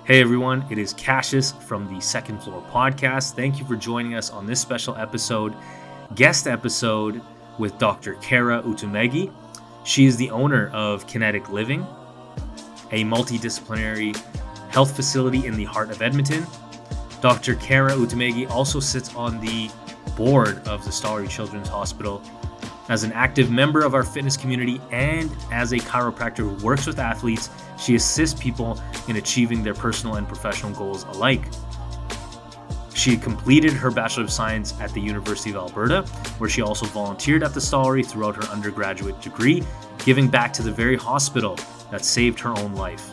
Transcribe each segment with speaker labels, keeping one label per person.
Speaker 1: Hey everyone, it is Cassius from the Second Floor Podcast. Thank you for joining us on this special guest episode with Dr. Kara Otuomagie. She is the owner of Kinetic Living, a multidisciplinary health facility in the heart of Edmonton. Dr. Kara Otuomagie also sits on the board of the Stollery Children's Hospital as an active member of our fitness community, and as a chiropractor who works with athletes. She assists people in achieving their personal and professional goals alike. She completed her Bachelor of Science at the University of Alberta, where she also volunteered at the Stollery throughout her undergraduate degree, giving back to the very hospital that saved her own life.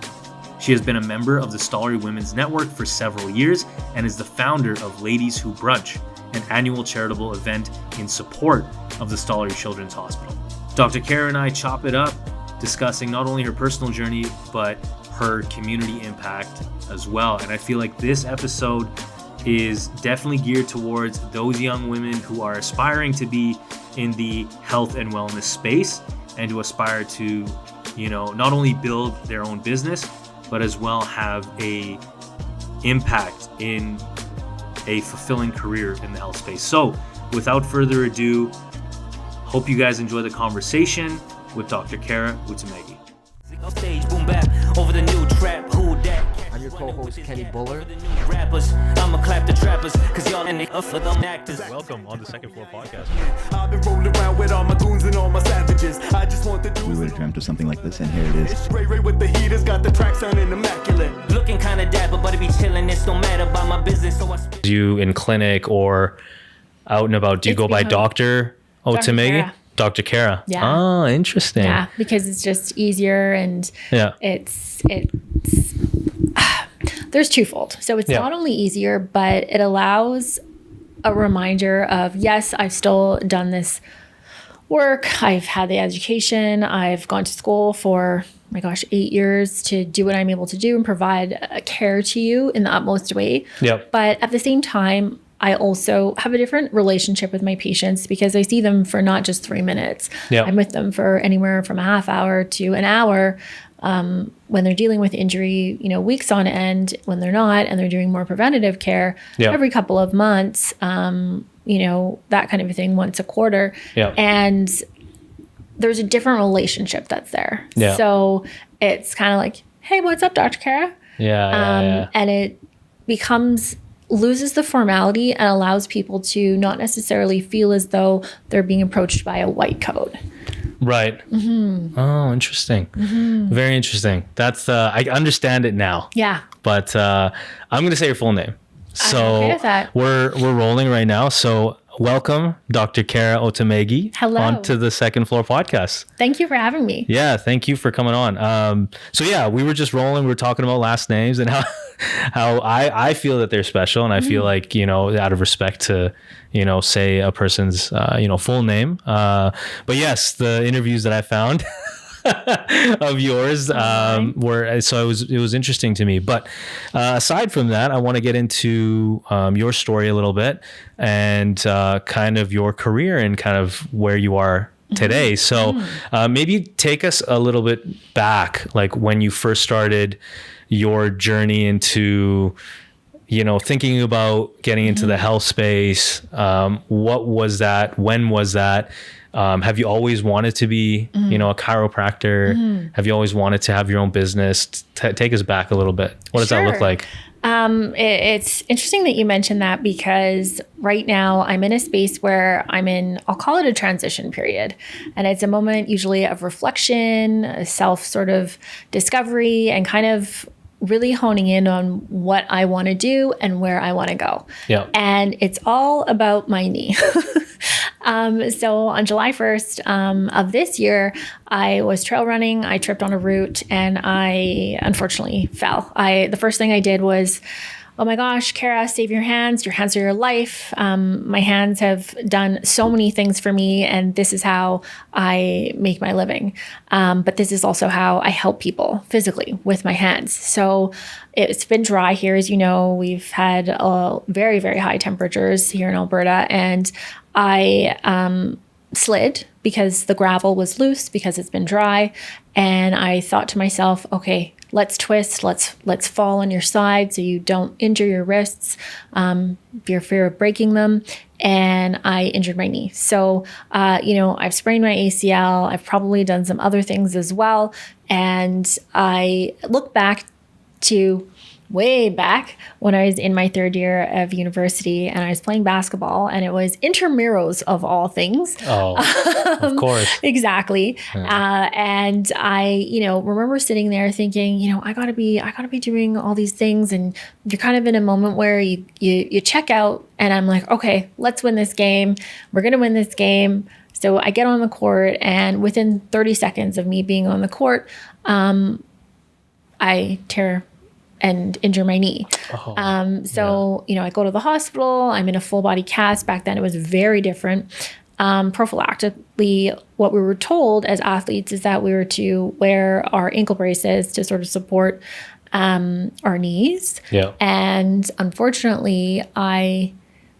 Speaker 1: She has been a member of the Stollery Women's Network for several years and is the founder of Ladies Who Brunch, an annual charitable event in support of the Stollery Children's Hospital. Dr. Kara and I chop it up, discussing not only her personal journey, but her community impact as well. And I feel like this episode is definitely geared towards those young women who are aspiring to be in the health and wellness space and to aspire to, not only build their own business, but as well have a impact in a fulfilling career in the health space. So without further ado, hope you guys enjoy the conversation with Dr. Kara Otuomagie.
Speaker 2: I'm your co-host, Kenny Buller.
Speaker 1: Welcome on the Second Floor Podcast.
Speaker 3: We would have dreamt of something like this, and here it is.
Speaker 4: Looking kind of dapper, but it be chilling. It's no matter about my business, so I
Speaker 1: You in clinic or out and about, do you go by Dr. Otuomagie? Dr. Kara.
Speaker 5: Yeah.
Speaker 1: Oh, interesting.
Speaker 5: Yeah, because it's just easier, and
Speaker 1: Yeah.
Speaker 5: it's there's twofold. So it's not only easier, but it allows a reminder of, yes, I've still done this work. I've had the education. I've gone to school for, 8 years to do what I'm able to do and provide care to you in the utmost way.
Speaker 1: Yep.
Speaker 5: But at the same time, I also have a different relationship with my patients because I see them for not just 3 minutes.
Speaker 1: Yep.
Speaker 5: I'm with them for anywhere from a half hour to an hour when they're dealing with injury, weeks on end, when they're not, and they're doing more preventative care every couple of months, that kind of a thing, once a quarter.
Speaker 1: Yep.
Speaker 5: And there's a different relationship that's there.
Speaker 1: Yeah.
Speaker 5: So it's kind of like, hey, what's up, Dr. Kara?
Speaker 1: Yeah.
Speaker 5: And it loses the formality and allows people to not necessarily feel as though they're being approached by a white coat.
Speaker 1: Right. Mm-hmm. Oh, interesting. Mm-hmm. Very interesting. That's I understand it now.
Speaker 5: Yeah.
Speaker 1: But I'm going to say your full name. So
Speaker 5: I'm okay with that.
Speaker 1: We're rolling right now. So welcome, Dr. Kara Otuomagie.
Speaker 5: Hello.
Speaker 1: Onto the Second Floor Podcast.
Speaker 5: Thank you for having me.
Speaker 1: Yeah, thank you for coming on. We were just rolling. We were talking about last names and how I feel that they're special, and I feel like, out of respect to, say a person's, full name. But yes, the interviews that I found of yours it was interesting to me. But aside from that, I want to get into your story a little bit and kind of your career and kind of where you are today. So maybe take us a little bit back, like when you first started your journey into thinking about getting into the health space. What was that? When was that? Have you always wanted to be, a chiropractor? Have you always wanted to have your own business? Take us back a little bit. What does that look like?
Speaker 5: It's interesting that you mentioned that, because right now I'm in a space where I'll call it a transition period. And it's a moment usually of reflection, a self sort of discovery, and kind of really honing in on what I want to do and where I want to go.
Speaker 1: Yeah.
Speaker 5: And it's all about my knee. So on July 1st of this year, I was trail running. I tripped on a route and I unfortunately fell. The first thing I did was, oh my gosh, Kara, save your hands. Your hands are your life. My hands have done so many things for me, and this is how I make my living. But this is also how I help people physically with my hands. So it's been dry here. As you know, we've had very, very high temperatures here in Alberta, and I slid because the gravel was loose because it's been dry. And I thought to myself, okay, let's twist, let's fall on your side so you don't injure your wrists, your fear of breaking them. And I injured my knee. So, I've sprained my ACL. I've probably done some other things as well. And I look back to way back when I was in my third year of university and I was playing basketball, and it was intramurals of all things.
Speaker 1: Oh, of course.
Speaker 5: Exactly.
Speaker 1: Yeah.
Speaker 5: And I, remember sitting there thinking, I gotta be doing all these things. And you're kind of in a moment where you check out, and I'm like, okay, let's win this game. We're going to win this game. So I get on the court, and within 30 seconds of me being on the court, I tear and injure my knee. I go to the hospital. I'm in a full body cast. Back then it was very different. Prophylactically, what we were told as athletes is that we were to wear our ankle braces to sort of support our knees.
Speaker 1: Yeah.
Speaker 5: And unfortunately, I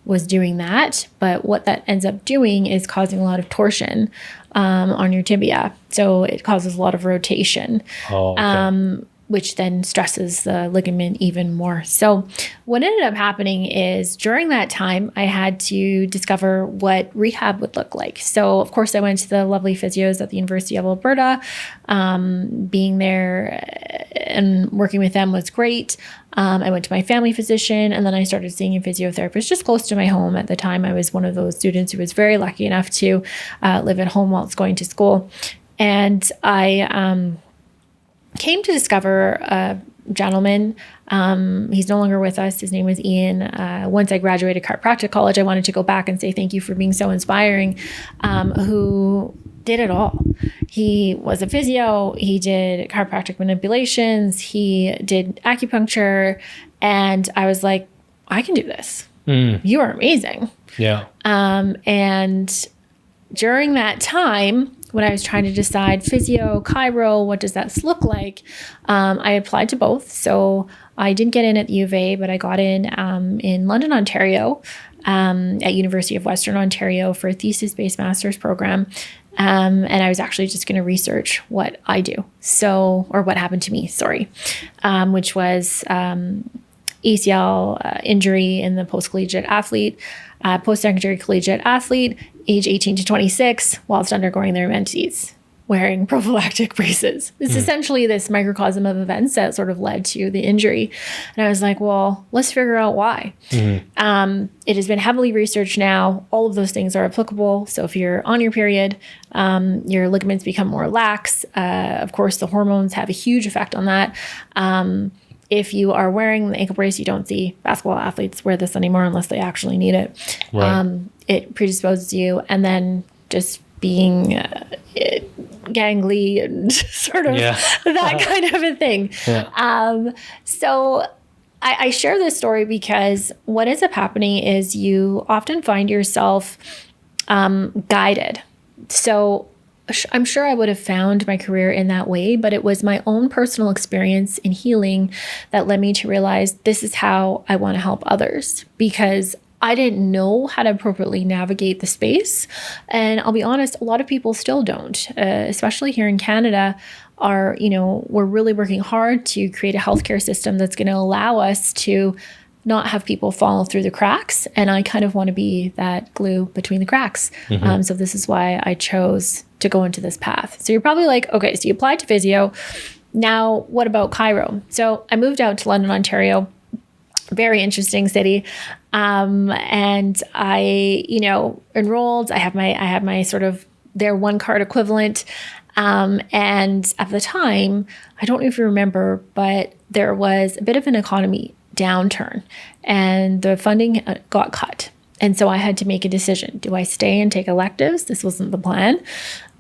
Speaker 5: was doing that. But what that ends up doing is causing a lot of torsion on your tibia. So it causes a lot of rotation.
Speaker 1: Oh, okay.
Speaker 5: Which then stresses the ligament even more. So what ended up happening is during that time, I had to discover what rehab would look like. So of course I went to the lovely physios at the University of Alberta. Being there and working with them was great. I went to my family physician, and then I started seeing a physiotherapist just close to my home. At the time, I was one of those students who was very lucky enough to live at home while I was going to school. And I came to discover a gentleman. He's no longer with us. His name was Ian. Once I graduated chiropractic college, I wanted to go back and say thank you for being so inspiring, who did it all. He was a physio. He did chiropractic manipulations. He did acupuncture. And I was like, I can do this. You are amazing.
Speaker 1: Yeah.
Speaker 5: And during that time, when I was trying to decide physio, chiro, what does that look like? I applied to both. So I didn't get in at the U of A, but I got in London, Ontario, at University of Western Ontario for a thesis-based master's program. And I was actually just going to research what I do. Or what happened to me, which was ACL injury in the post-secondary collegiate athlete, age 18 to 26, whilst undergoing their menses, wearing prophylactic braces. It's essentially this microcosm of events that sort of led to the injury. And I was like, well, let's figure out why. It has been heavily researched now. All of those things are applicable. So if you're on your period, your ligaments become more lax. Of course, the hormones have a huge effect on that. If you are wearing the ankle brace, you don't see basketball athletes wear this anymore unless they actually need it.
Speaker 1: Right.
Speaker 5: It predisposes you. And then just being gangly and sort of that kind of a thing. Yeah. So I share this story because what ends up happening is you often find yourself guided. So I'm sure I would have found my career in that way, but it was my own personal experience in healing that led me to realize this is how I want to help others, because I didn't know how to appropriately navigate the space. And I'll be honest, a lot of people still don't, especially here in Canada. We're really working hard to create a healthcare system that's going to allow us to not have people fall through the cracks. And I kind of want to be that glue between the cracks. So this is why I chose to go into this path. So you're probably like, okay, so you applied to physio. Now, what about chiro? So I moved out to London, Ontario, very interesting city. And I, enrolled. I have my sort of their one card equivalent. And at the time, I don't know if you remember, but there was a bit of an economy downturn and the funding got cut. And so I had to make a decision. Do I stay and take electives? This wasn't the plan.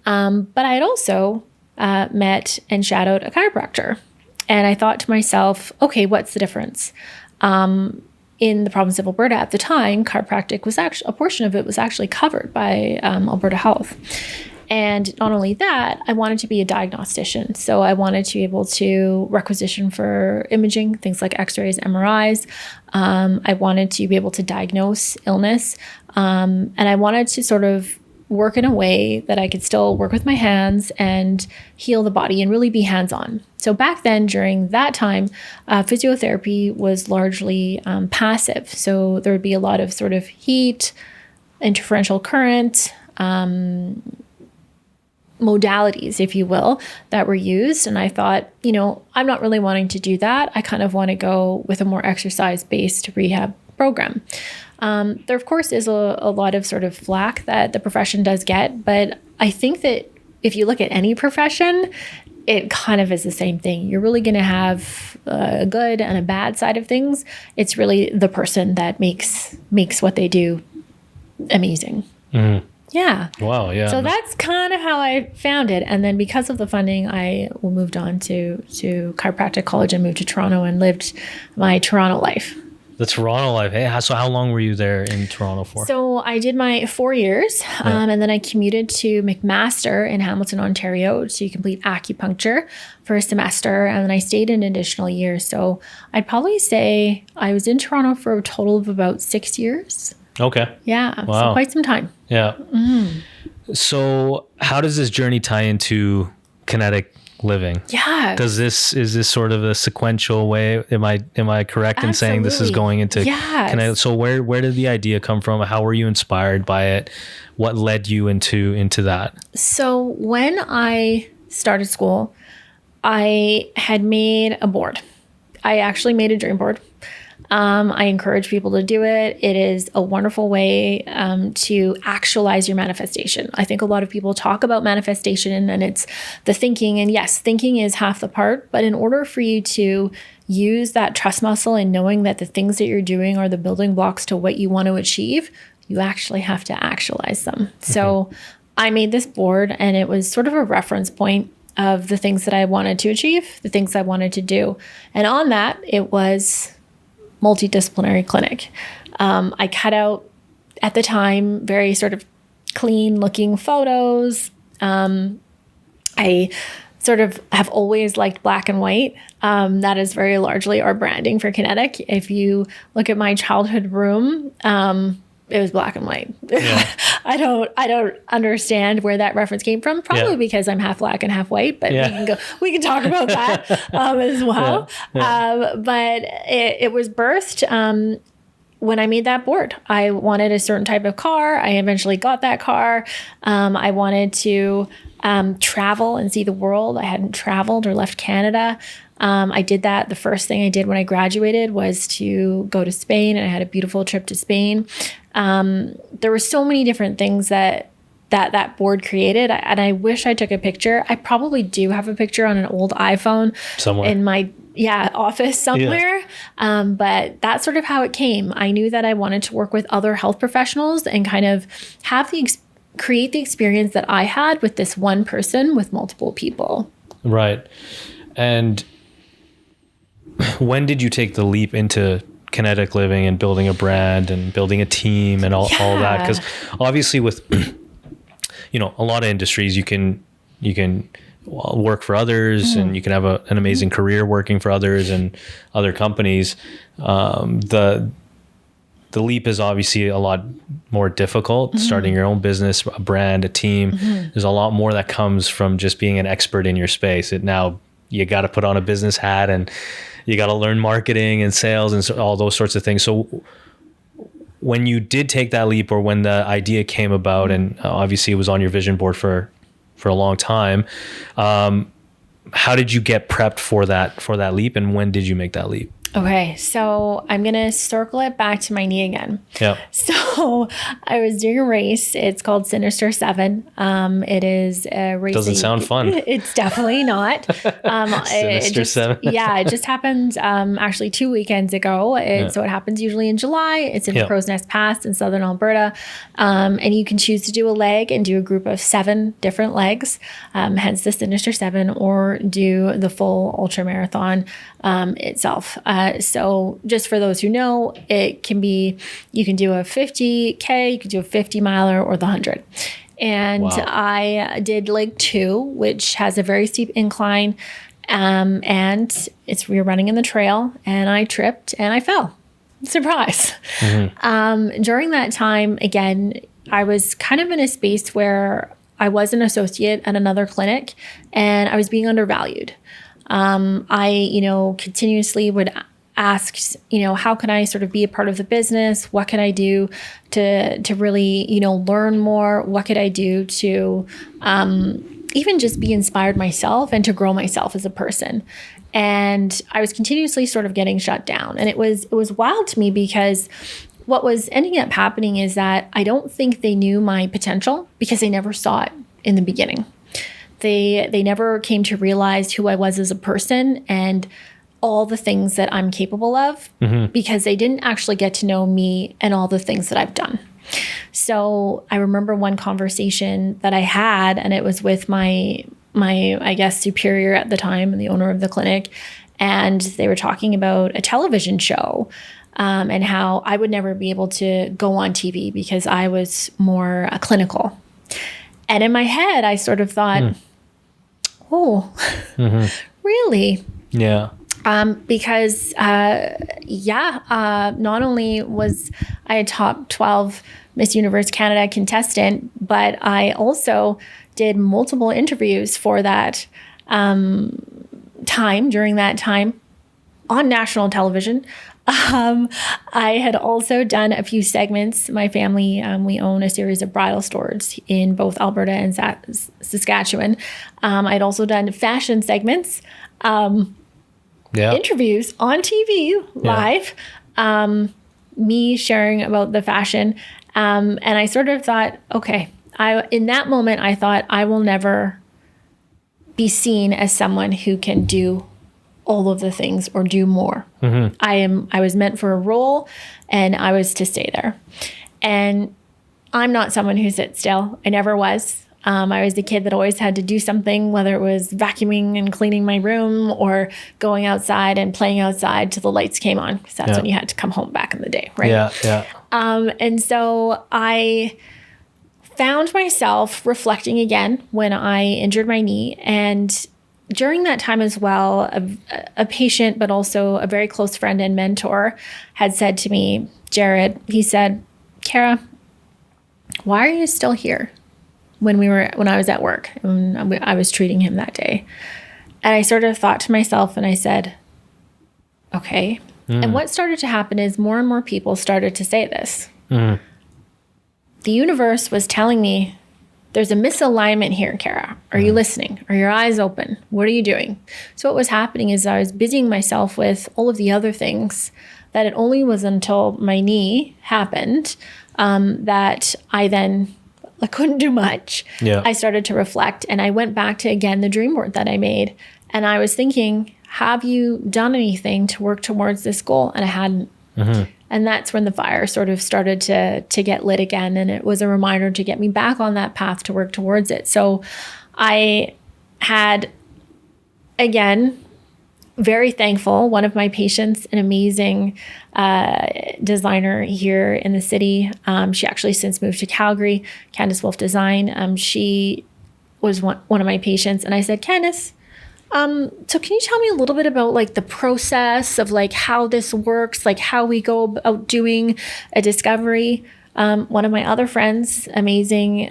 Speaker 5: But I had also met and shadowed a chiropractor. And I thought to myself, okay, what's the difference? In the province of Alberta at the time, chiropractic was actually, a portion of it was actually covered by Alberta Health. And not only that, I wanted to be a diagnostician. So I wanted to be able to requisition for imaging, things like x-rays, MRIs. I wanted to be able to diagnose illness. And I wanted to sort of work in a way that I could still work with my hands and heal the body and really be hands-on. So back then, during that time, physiotherapy was largely passive. So there would be a lot of sort of heat, interferential current, modalities, if you will, that were used. And I thought, I'm not really wanting to do that. I kind of want to go with a more exercise-based rehab program. There, of course, is a lot of sort of flack that the profession does get, but I think that if you look at any profession, it kind of is the same thing. You're really going to have a good and a bad side of things. It's really the person that makes what they do amazing. Mm. Yeah.
Speaker 1: Wow. Yeah.
Speaker 5: So that's kind of how I found it. And then because of the funding, I moved on to chiropractic college and moved to Toronto and lived my Toronto life.
Speaker 1: The Toronto life. Hey, so how long were you there in Toronto for?
Speaker 5: So I did my 4 years, and then I commuted to McMaster in Hamilton, Ontario to complete acupuncture for a semester, and then I stayed an additional year. So I'd probably say I was in Toronto for a total of about 6 years.
Speaker 1: Okay.
Speaker 5: Yeah.
Speaker 1: Wow.
Speaker 5: So quite some time.
Speaker 1: Yeah. Mm-hmm. So how does this journey tie into Kinetic Living?
Speaker 5: Yeah.
Speaker 1: Is this sort of a sequential way? Am I correct in saying this is going into Kinetic? So where did the idea come from? How were you inspired by it? What led you into that?
Speaker 5: So when I started school, I had made a board. I actually made a dream board. I encourage people to do it. It is a wonderful way to actualize your manifestation. I think a lot of people talk about manifestation and it's the thinking. And yes, thinking is half the part. But in order for you to use that trust muscle and knowing that the things that you're doing are the building blocks to what you want to achieve, you actually have to actualize them. Mm-hmm. So I made this board and it was sort of a reference point of the things that I wanted to achieve, the things I wanted to do. And on that, it was multidisciplinary clinic. I cut out, at the time, very sort of clean looking photos. I sort of have always liked black and white. That is very largely our branding for Kinetic. If you look at my childhood room, it was black and white. Yeah. I don't understand where that reference came from. Probably because I'm half black and half white, but we can talk about that as well. But it was birthed when I made that board. I wanted a certain type of car. I eventually got that car. I wanted to travel and see the world. I hadn't traveled or left Canada. I did that. The first thing I did when I graduated was to go to Spain, and I had a beautiful trip to Spain. There were so many different things that board created, and I wish I took a picture. I probably do have a picture on an old iPhone somewhere in my office somewhere. Yeah. But that's sort of how it came. I knew that I wanted to work with other health professionals and kind of have create the experience that I had with this one person with multiple people. Right.
Speaker 1: And when did you take the leap into Kinetic Living and building a brand and building a team and all that? Because obviously with a lot of industries, you can work for others and you can have an amazing career working for others and other companies. The leap is obviously a lot more difficult. Starting your own business, a brand, a team. There's a lot more that comes from just being an expert in your space. Now you got to put on a business hat and you got to learn marketing and sales and all those sorts of things. So when you did take that leap, or when the idea came about, and obviously it was on your vision board for a long time, how did you get prepped for that leap, and when did you make that leap?
Speaker 5: Okay, so I'm going to circle it back to my knee again. Yeah. So I was doing a race. It's called Sinister 7. It is a race.
Speaker 1: Doesn't sound fun.
Speaker 5: It's definitely not.
Speaker 1: Sinister 7.
Speaker 5: Yeah, it just happened actually 2 weekends ago. So it happens usually in July. It's in the Crow's Nest Pass in southern Alberta. And you can choose to do a leg and do a group of 7 different legs, hence the Sinister 7, or do the full ultra marathon itself. So just for those who know, it can be, you can do a 50K, you can do a 50 miler, or the 100. And I did leg 2, which has a very steep incline. And we were running in the trail, and I tripped and I fell. Surprise. During that time, again, I was kind of in a space where I was an associate at another clinic and I was being undervalued. I continuously would ask, how can I sort of be a part of the business? What could I do to really, learn more? What could I do to even just be inspired myself and to grow myself as a person? And I was continuously sort of getting shut down. And it was wild to me because what was ending up happening is that I don't think they knew my potential because they never saw it in the beginning. They never came to realize who I was as a person and all the things that I'm capable of because they didn't actually get to know me and all the things that I've done. So I remember one conversation that I had, and it was with my I guess superior at the time and the owner of the clinic, and they were talking about a television show and how I would never be able to go on TV because I was more clinical. And in my head, I sort of thought, really?
Speaker 1: Yeah.
Speaker 5: Because not only was I a top 12 Miss Universe Canada contestant, but I also did multiple interviews for that during that time on national television. I had also done a few segments. My family, we own a series of bridal stores in both Alberta and Saskatchewan. I'd also done fashion segments, interviews on TV live, me sharing about the fashion. And I sort of thought, okay, in that moment, I thought I will never be seen as someone who can do all of the things or do more. I was meant for a role and I was to stay there. And I'm not someone who sits still. I never was. I was the kid that always had to do something, whether it was vacuuming and cleaning my room or going outside and playing outside till the lights came on, because that's when you had to come home back in the day, right?
Speaker 1: Yeah.
Speaker 5: And so I found myself reflecting again when I injured my knee. And during that time as well, a patient, but also a very close friend and mentor had said to me, Jared, he said, Kara, why are you still here? When I was at work, and I was treating him that day. And I sort of thought to myself and I said, okay. And what started to happen is more and more people started to say this. The universe was telling me, there's a misalignment here, Kara. Are you listening? Are your eyes open? What are you doing? So what was happening is I was busying myself with all of the other things that it only was until my knee happened that I couldn't do much.
Speaker 1: Yeah.
Speaker 5: I started to reflect and I went back to, again, the dream board that I made. And I was thinking, have you done anything to work towards this goal? And I hadn't. And that's when the fire sort of started to get lit again. And it was a reminder to get me back on that path to work towards it. So I had, again, very thankful. One of my patients, an amazing designer here in the city. She actually since moved to Calgary, Candice Wolf Design. She was one of my patients. And I said, Candice, so can you tell me a little bit about like the process of like how this works, like how we go about doing a discovery? One of my other friends, amazing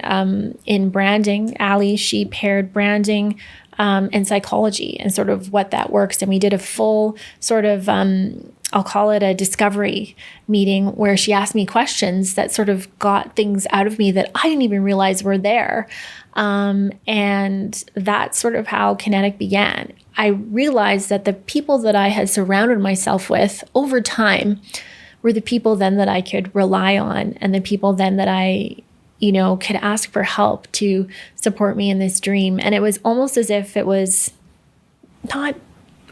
Speaker 5: in branding, Ali, she paired branding and psychology and sort of what that works. And we did a full sort of, I'll call it a discovery meeting where she asked me questions that sort of got things out of me that I didn't even realize were there. And that's sort of how Kinetic began. I realized that the people that I had surrounded myself with over time were the people then that I could rely on and the people then that I could ask for help to support me in this dream. And it was almost as if it was not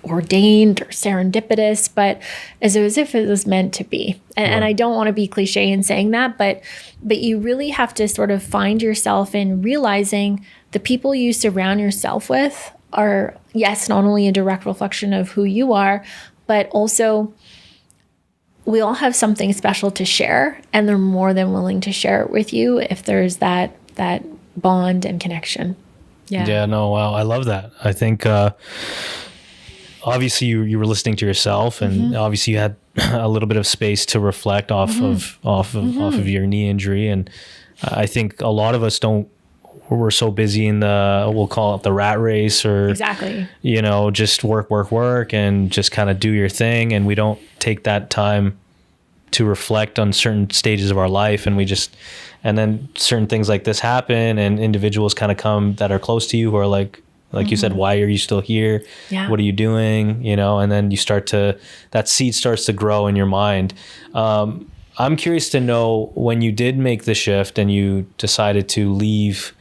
Speaker 5: ordained or serendipitous, but as if it was meant to be. And I don't want to be cliche in saying that, but you really have to sort of find yourself in realizing the people you surround yourself with are, yes, not only a direct reflection of who you are, but also we all have something special to share, and they're more than willing to share it with you if there's that bond and connection.
Speaker 1: Yeah, no, wow. I love that. I think obviously you were listening to yourself, and obviously you had a little bit of space to reflect off of your knee injury, and I think a lot of us we're so busy in we'll call it the rat race, or
Speaker 5: Exactly.
Speaker 1: Just work and just kind of do your thing. And we don't take that time to reflect on certain stages of our life. And then certain things like this happen, and individuals kind of come that are close to you who are like you said, why are you still here?
Speaker 5: Yeah.
Speaker 1: What are you doing? And then that seed starts to grow in your mind. I'm curious to know, when you did make the shift and you decided to leave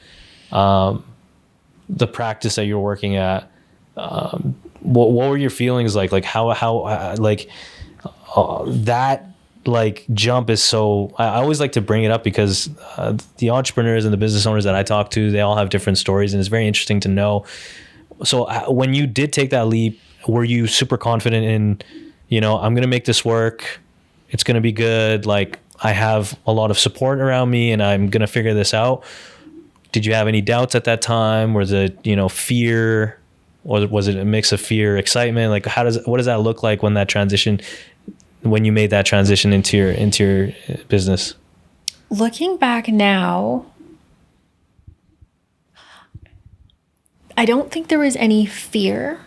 Speaker 1: the practice that you're working at, what were your feelings like? Like how that jump is so, I always like to bring it up because the entrepreneurs and the business owners that I talk to, they all have different stories, and it's very interesting to know. So when you did take that leap, were you super confident in, I'm going to make this work, it's going to be good, like I have a lot of support around me and I'm going to figure this out? Did you have any doubts at that time? Was it, fear, or was it a mix of fear, excitement? Like what does that look like when you made that transition into your business?
Speaker 5: Looking back now, I don't think there was any fear,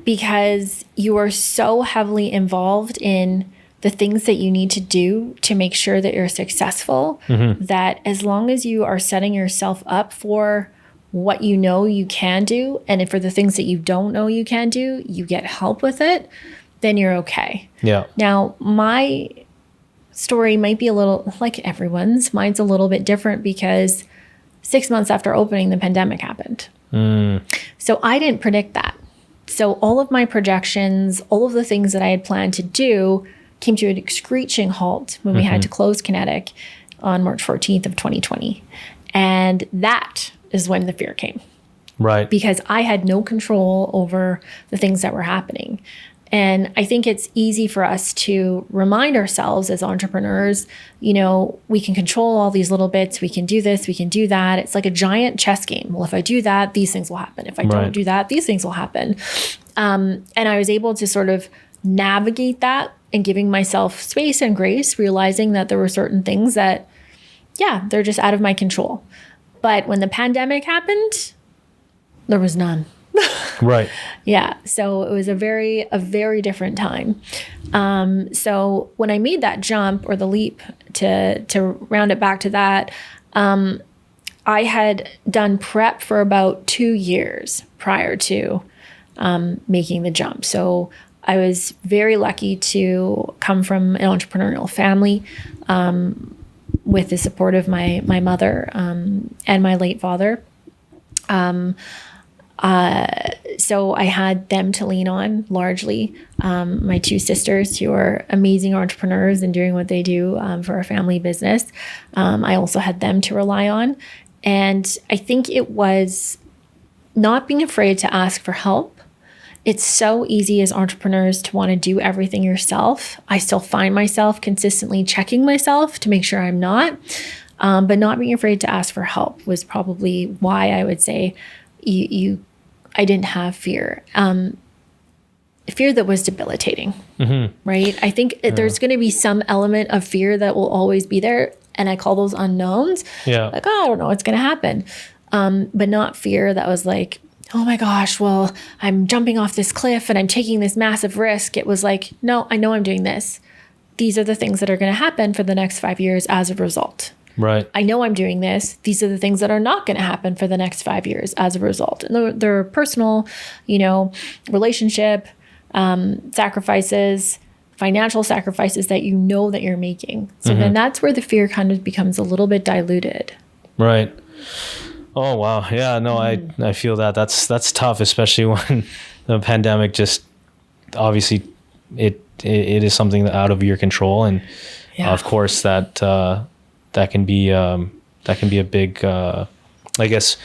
Speaker 5: because you are so heavily involved in the things that you need to do to make sure that you're successful, that as long as you are setting yourself up for what you can do, and for the things that you don't know you can do, you get help with it, then you're okay.
Speaker 1: Yeah.
Speaker 5: Now, my story might be a little like everyone's. Mine's a little bit different because 6 months after opening, the pandemic happened. So I didn't predict that. So all of my projections, all of the things that I had planned to do came to a screeching halt when we had to close Kinetic on March 14th of 2020. And that is when the fear came.
Speaker 1: Right.
Speaker 5: Because I had no control over the things that were happening. And I think it's easy for us to remind ourselves as entrepreneurs, we can control all these little bits. We can do this, we can do that. It's like a giant chess game. Well, if I do that, these things will happen. If I don't do that, these things will happen. And I was able to sort of navigate that, and giving myself space and grace, realizing that there were certain things that, they're just out of my control. But when the pandemic happened, there was none.
Speaker 1: Right.
Speaker 5: Yeah. So it was a very different time. So when I made that jump, or the leap, to round it back to that, I had done prep for about 2 years prior to making the jump. So I was very lucky to come from an entrepreneurial family, with the support of my mother and my late father. So I had them to lean on largely. My 2 sisters, who are amazing entrepreneurs and doing what they do for our family business. I also had them to rely on. And I think it was not being afraid to ask for help. It's so easy as entrepreneurs to want to do everything yourself. I still find myself consistently checking myself to make sure I'm not. But not being afraid to ask for help was probably why I would say I didn't have fear. Fear that was debilitating, right? I think there's going to be some element of fear that will always be there. And I call those unknowns.
Speaker 1: Yeah.
Speaker 5: Like, I don't know what's going to happen. But not fear that was like, oh my gosh, well, I'm jumping off this cliff and I'm taking this massive risk. It was like, no, I know I'm doing this. These are the things that are going to happen for the next 5 years as a result.
Speaker 1: Right.
Speaker 5: I know I'm doing this. These are the things that are not going to happen for the next 5 years as a result. And they're personal, relationship, sacrifices, financial sacrifices that that you're making. So then that's where the fear kind of becomes a little bit diluted.
Speaker 1: Right. Oh, wow. Yeah, no, I feel that. That's tough, especially when the pandemic just, obviously it is something out of your control. And of course that can be a big, I guess,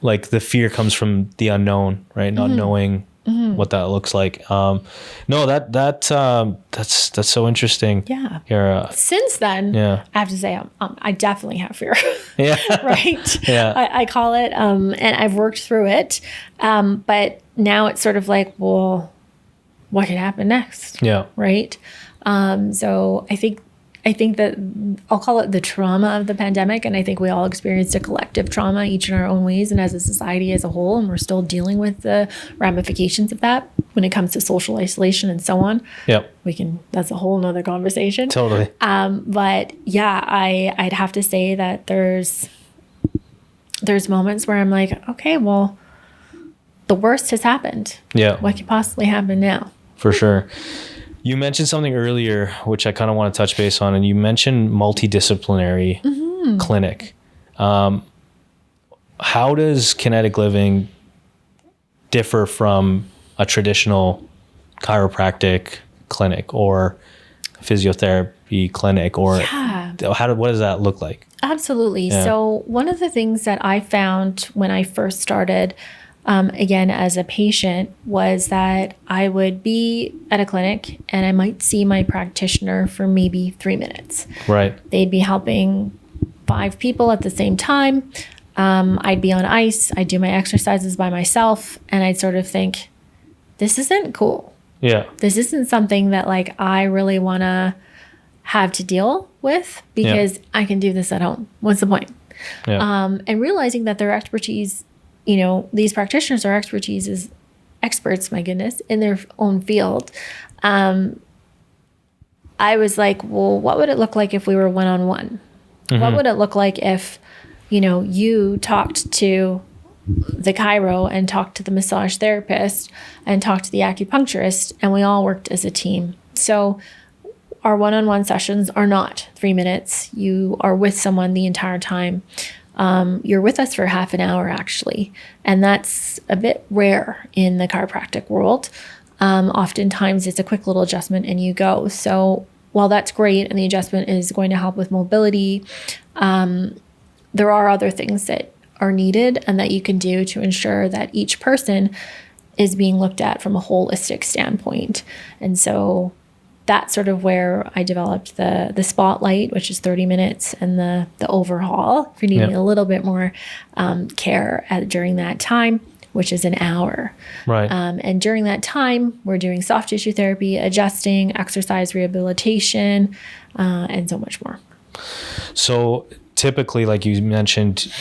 Speaker 1: like the fear comes from the unknown, right? Not knowing what that looks like. No, that's so interesting.
Speaker 5: Yeah.
Speaker 1: Kara.
Speaker 5: Since then, I have to say, I definitely have fear.
Speaker 1: Yeah.
Speaker 5: Right.
Speaker 1: Yeah.
Speaker 5: I call it, and I've worked through it. But now it's sort of like, well, what could happen next?
Speaker 1: Yeah.
Speaker 5: Right. So I think I think that I'll call it the trauma of the pandemic. And I think we all experienced a collective trauma, each in our own ways and as a society as a whole. And we're still dealing with the ramifications of that when it comes to social isolation and so on.
Speaker 1: Yep.
Speaker 5: That's a whole nother conversation.
Speaker 1: Totally.
Speaker 5: But yeah, I'd have to say that there's moments where I'm like, okay, well, the worst has happened.
Speaker 1: Yeah.
Speaker 5: What could possibly happen now?
Speaker 1: For sure. You mentioned something earlier, which I kind of want to touch base on, and you mentioned multidisciplinary clinic. How does Kinetic Living differ from a traditional chiropractic clinic or physiotherapy clinic, or what does that look like?
Speaker 5: Absolutely.
Speaker 1: Yeah.
Speaker 5: So one of the things that I found when I first started, again, as a patient, was that I would be at a clinic and I might see my practitioner for maybe 3 minutes.
Speaker 1: Right.
Speaker 5: They'd be helping 5 people at the same time. I'd be on ice. I'd do my exercises by myself. And I'd sort of think, this isn't cool.
Speaker 1: Yeah.
Speaker 5: This isn't something that like I really want to have to deal with because I can do this at home. What's the point?
Speaker 1: Yeah.
Speaker 5: And realizing that their expertise, these practitioners are experts, my goodness, in their own field. I was like, well, what would it look like if we were one-on-one? Mm-hmm. What would it look like if, you talked to the chiro and talked to the massage therapist and talked to the acupuncturist and we all worked as a team? So our one-on-one sessions are not 3 minutes. You are with someone the entire time. You're with us for half an hour, actually. And that's a bit rare in the chiropractic world. Oftentimes it's a quick little adjustment and you go. So while that's great and the adjustment is going to help with mobility, there are other things that are needed and that you can do to ensure that each person is being looked at from a holistic standpoint. And so that's sort of where I developed the spotlight, which is 30 minutes, and the overhaul if you're needing a little bit more care during that time, which is an hour.
Speaker 1: Right.
Speaker 5: And during that time, we're doing soft tissue therapy, adjusting, exercise rehabilitation, and so much more.
Speaker 1: So typically, like you mentioned,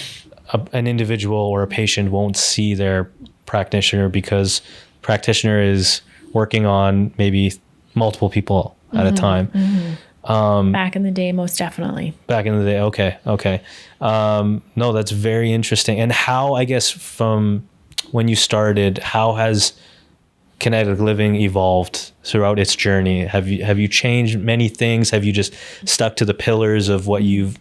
Speaker 1: an individual or a patient won't see their practitioner because practitioner is working on maybe multiple people at a time. Mm-hmm.
Speaker 5: Back in the day, most definitely.
Speaker 1: Back in the day. Okay. No, that's very interesting. And how, I guess, from when you started, how has Kinetic Living evolved throughout its journey? Have you changed many things? Have you just stuck to the pillars of what you've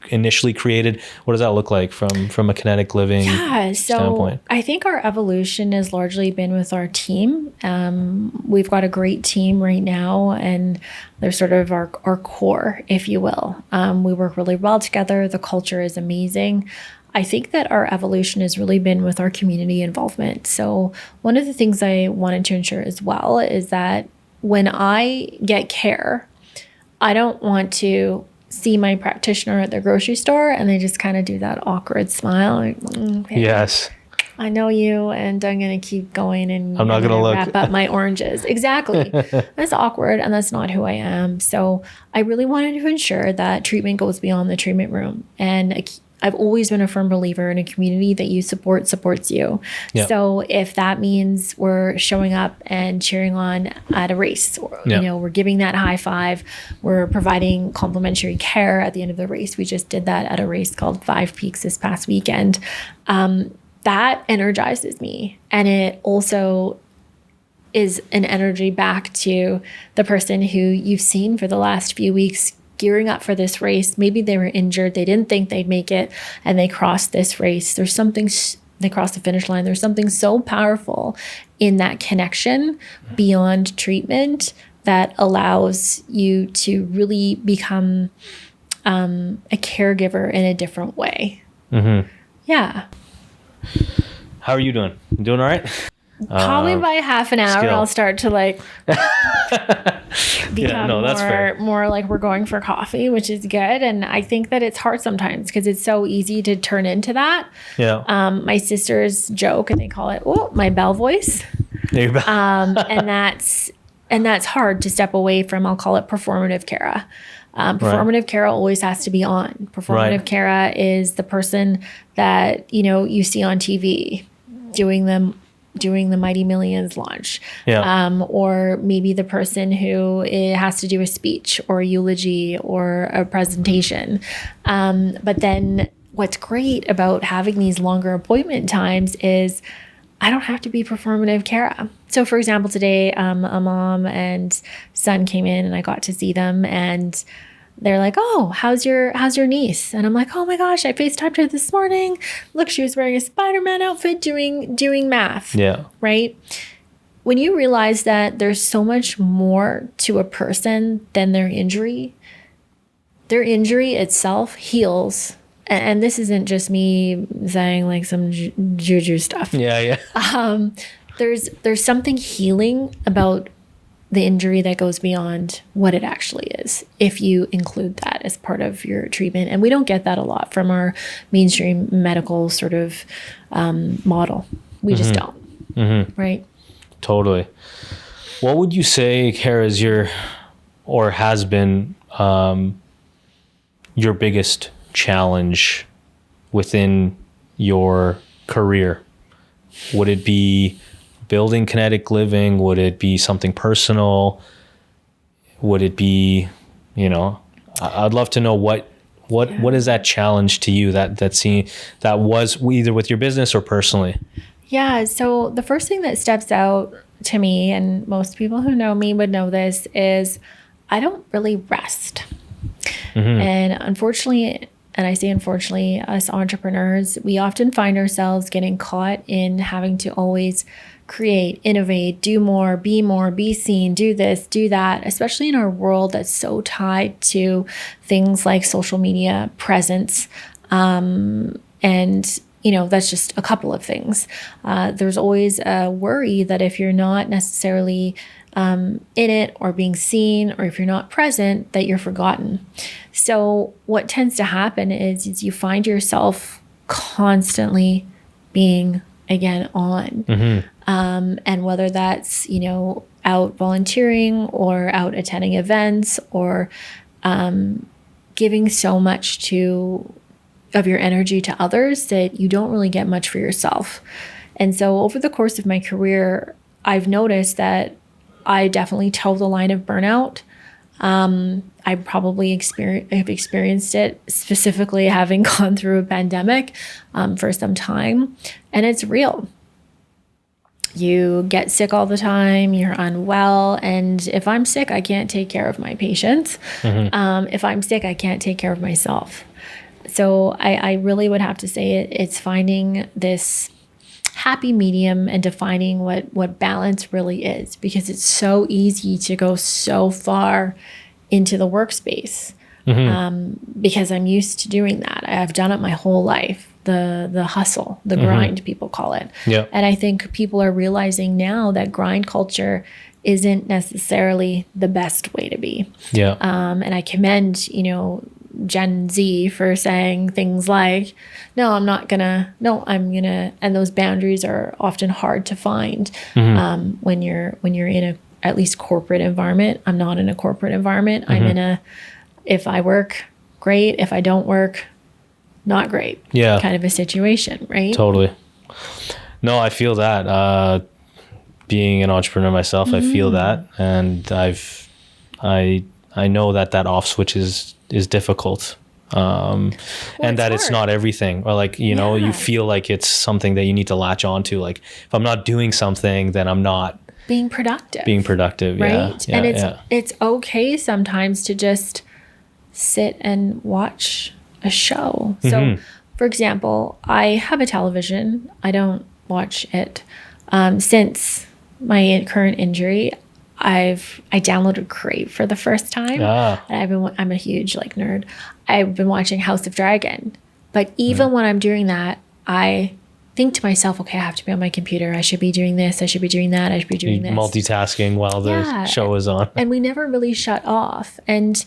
Speaker 1: initially created? What does that look like from a Kinetic Living standpoint?
Speaker 5: I think our evolution has largely been with our team. We've got a great team right now, and they're sort of our core, if you will. We work really well together. The culture is amazing. I think that our evolution has really been with our community involvement. So one of the things I wanted to ensure as well is that when I get care, I don't want to see my practitioner at the grocery store and they just kind of do that awkward smile. Like, okay,
Speaker 1: yes,
Speaker 5: I know you, and I'm going to keep going, and
Speaker 1: I'm not going to look.
Speaker 5: Wrap up my oranges. Exactly. That's awkward, and that's not who I am. So I really wanted to ensure that treatment goes beyond the treatment room. And I've always been a firm believer in a community that you support supports you. Yep. So if that means we're showing up and cheering on at a race, or, we're giving that high five, we're providing complimentary care at the end of the race. We just did that at a race called 5 Peaks this past weekend. That energizes me. And it also is an energy back to the person who you've seen for the last few weeks gearing up for this race. Maybe they were injured, they didn't think they'd make it, and they crossed this race. They crossed the finish line. There's something so powerful in that connection beyond treatment that allows you to really become a caregiver in a different way. Mm-hmm. Yeah.
Speaker 1: How are you doing? Doing all right?
Speaker 5: Probably by half an hour, I'll start to become more like we're going for coffee, which is good. And I think that it's hard sometimes because it's so easy to turn into that. Yeah. My sisters joke and they call it, my bell voice. And And that's hard to step away from. I'll call it performative Kara. Performative Kara always has to be on. Performative Kara is the person that, you see on TV doing the Mighty Millions launch. Or maybe the person who has to do a speech or a eulogy or a presentation. But then what's great about having these longer appointment times is I don't have to be performative Kara. So for example, today, a mom and son came in and I got to see them, and they're like, "Oh, how's your niece?" And I'm like, "Oh my gosh, I FaceTimed her this morning. Look, she was wearing a Spider-Man outfit doing math."
Speaker 1: Yeah.
Speaker 5: Right? When you realize that there's so much more to a person than their injury itself heals. And this isn't just me saying like some juju stuff.
Speaker 1: Yeah.
Speaker 5: There's something healing about the injury that goes beyond what it actually is, if you include that as part of your treatment. And we don't get that a lot from our mainstream medical sort of model. We just don't. Right?
Speaker 1: Totally. What would you say, Kara, is has been your biggest challenge within your career? Would it be building Kinetic Living? Would it be something personal? Would it be, I'd love to know what is that challenge to you that was either with your business or personally? Yeah.
Speaker 5: So the first thing that steps out to me, and most people who know me would know this, is I don't really rest. And unfortunately, and I say unfortunately, us entrepreneurs, we often find ourselves getting caught in having to always create, innovate, do more, be seen, do this, do that, especially in our world that's so tied to things like social media presence. And, that's just a couple of things. There's always a worry that if you're not necessarily in it or being seen, or if you're not present, that you're forgotten. So what tends to happen is you find yourself constantly being, again, on. And whether that's, out volunteering or out attending events or giving so much of your energy to others that you don't really get much for yourself. And so over the course of my career, I've noticed that I definitely toe the line of burnout. I probably have experienced it, specifically having gone through a pandemic for some time, and it's real. You get sick all the time, you're unwell, and if I'm sick, I can't take care of my patients. If I'm sick, I can't take care of myself. So I really would have to say it's finding this happy medium and defining what balance really is, because it's so easy to go so far into the workspace because I'm used to doing that. I've done it my whole life. The hustle, the grind, people call it.
Speaker 1: Yeah.
Speaker 5: And I think people are realizing now that grind culture isn't necessarily the best way to be.
Speaker 1: Yeah.
Speaker 5: And I commend, Gen Z for saying things like, I'm gonna, and those boundaries are often hard to find when you're in a, at least corporate environment. I'm not in a corporate environment. I'm in if I work, great. If I don't work, not great.
Speaker 1: Yeah.
Speaker 5: Kind of a situation, right?
Speaker 1: Totally. No, I feel that. Being an entrepreneur myself, I feel that, and I know that off switch is difficult, and that it's not everything, or like you feel like it's something that you need to latch onto. Like if I'm not doing something, then I'm not
Speaker 5: being productive.
Speaker 1: Right?
Speaker 5: Yeah. And it's okay sometimes to just sit and watch a show. So, for example, I have a television. I don't watch it since my current injury. I downloaded Crave for the first time. And I'm a huge nerd. I've been watching House of Dragon. But even when I'm doing that, I think to myself, okay, I have to be on my computer. I should be doing this. I should be doing that. I should be doing this.
Speaker 1: Multitasking while the show is on.
Speaker 5: And we never really shut off. And,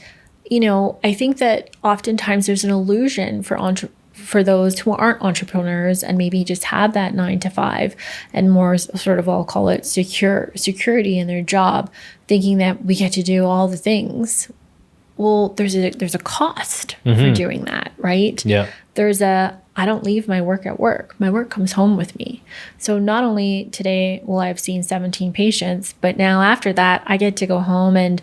Speaker 5: I think that oftentimes there's an illusion for for those who aren't entrepreneurs and maybe just have that 9 to 5 and more sort of, I'll call it security in their job, thinking that we get to do all the things. Well, there's a cost for doing that, right?
Speaker 1: Yeah.
Speaker 5: I don't leave my work at work. My work comes home with me. So not only today will I have seen 17 patients, but now after that, I get to go home and,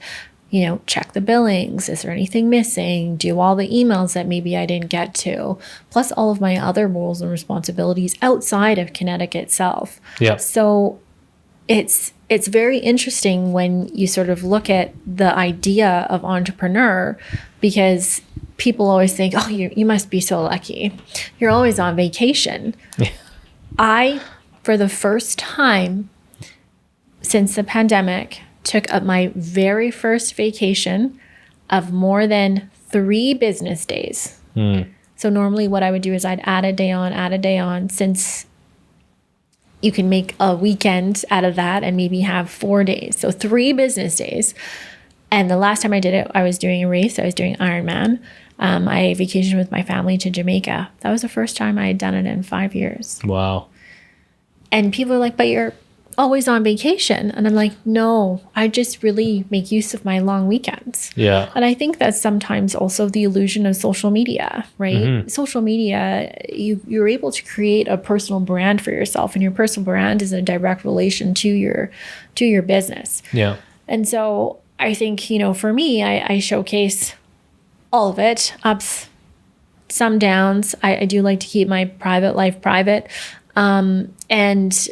Speaker 5: check the billings. Is there anything missing? Do all the emails that maybe I didn't get to, plus all of my other roles and responsibilities outside of Kinetic itself.
Speaker 1: Yeah.
Speaker 5: So it's very interesting when you sort of look at the idea of entrepreneur, because people always think, oh, you must be so lucky. You're always on vacation.
Speaker 1: Yeah.
Speaker 5: I, for the first time since the pandemic, took up my very first vacation of more than 3 business days. So normally what I would do is I'd add a day on, since you can make a weekend out of that and maybe have 4 days. So 3 business days. And the last time I did it, I was doing a race. I was doing Ironman. I vacationed with my family to Jamaica. That was the first time I had done it in 5 years.
Speaker 1: Wow.
Speaker 5: And people are like, but you're always on vacation. And I'm like, no, I just really make use of my long weekends.
Speaker 1: Yeah.
Speaker 5: And I think that's sometimes also the illusion of social media, right? Social media, you're able to create a personal brand for yourself, and your personal brand is a direct relation to your business.
Speaker 1: Yeah.
Speaker 5: And so I think, for me, I showcase all of it, ups, some downs. I do like to keep my private life private. And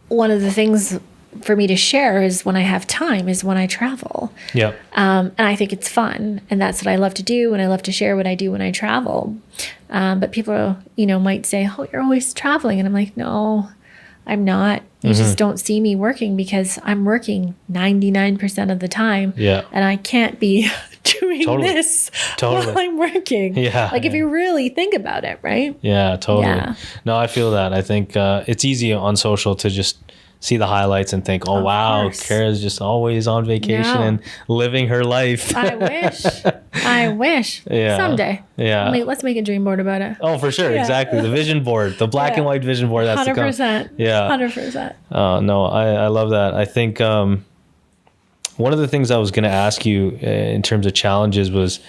Speaker 5: one of the things for me to share is when I have time is when I travel.
Speaker 1: Yeah.
Speaker 5: And I think it's fun. And that's what I love to do. And I love to share what I do when I travel. But people, might say, oh, you're always traveling. And I'm like, no, I'm not. You just don't see me working, because I'm working 99% of the time.
Speaker 1: Yeah.
Speaker 5: And I can't be doing this while I'm working.
Speaker 1: Yeah.
Speaker 5: If you really think about it, right?
Speaker 1: Yeah, totally.
Speaker 5: Yeah.
Speaker 1: No, I feel that. I think it's easy on social to just see the highlights and think, oh,
Speaker 5: Of
Speaker 1: wow,
Speaker 5: course.
Speaker 1: Kara's just always on vacation
Speaker 5: No.
Speaker 1: and living her life.
Speaker 5: I wish.
Speaker 1: Yeah.
Speaker 5: Someday.
Speaker 1: Yeah.
Speaker 5: Let's make a dream board about it.
Speaker 1: Oh, for sure.
Speaker 5: Yeah.
Speaker 1: Exactly. The vision board, the black and white vision board. That's
Speaker 5: 100%.
Speaker 1: Yeah.
Speaker 5: 100%.
Speaker 1: No, I love that. I think one of the things I was going to ask you in terms of challenges was,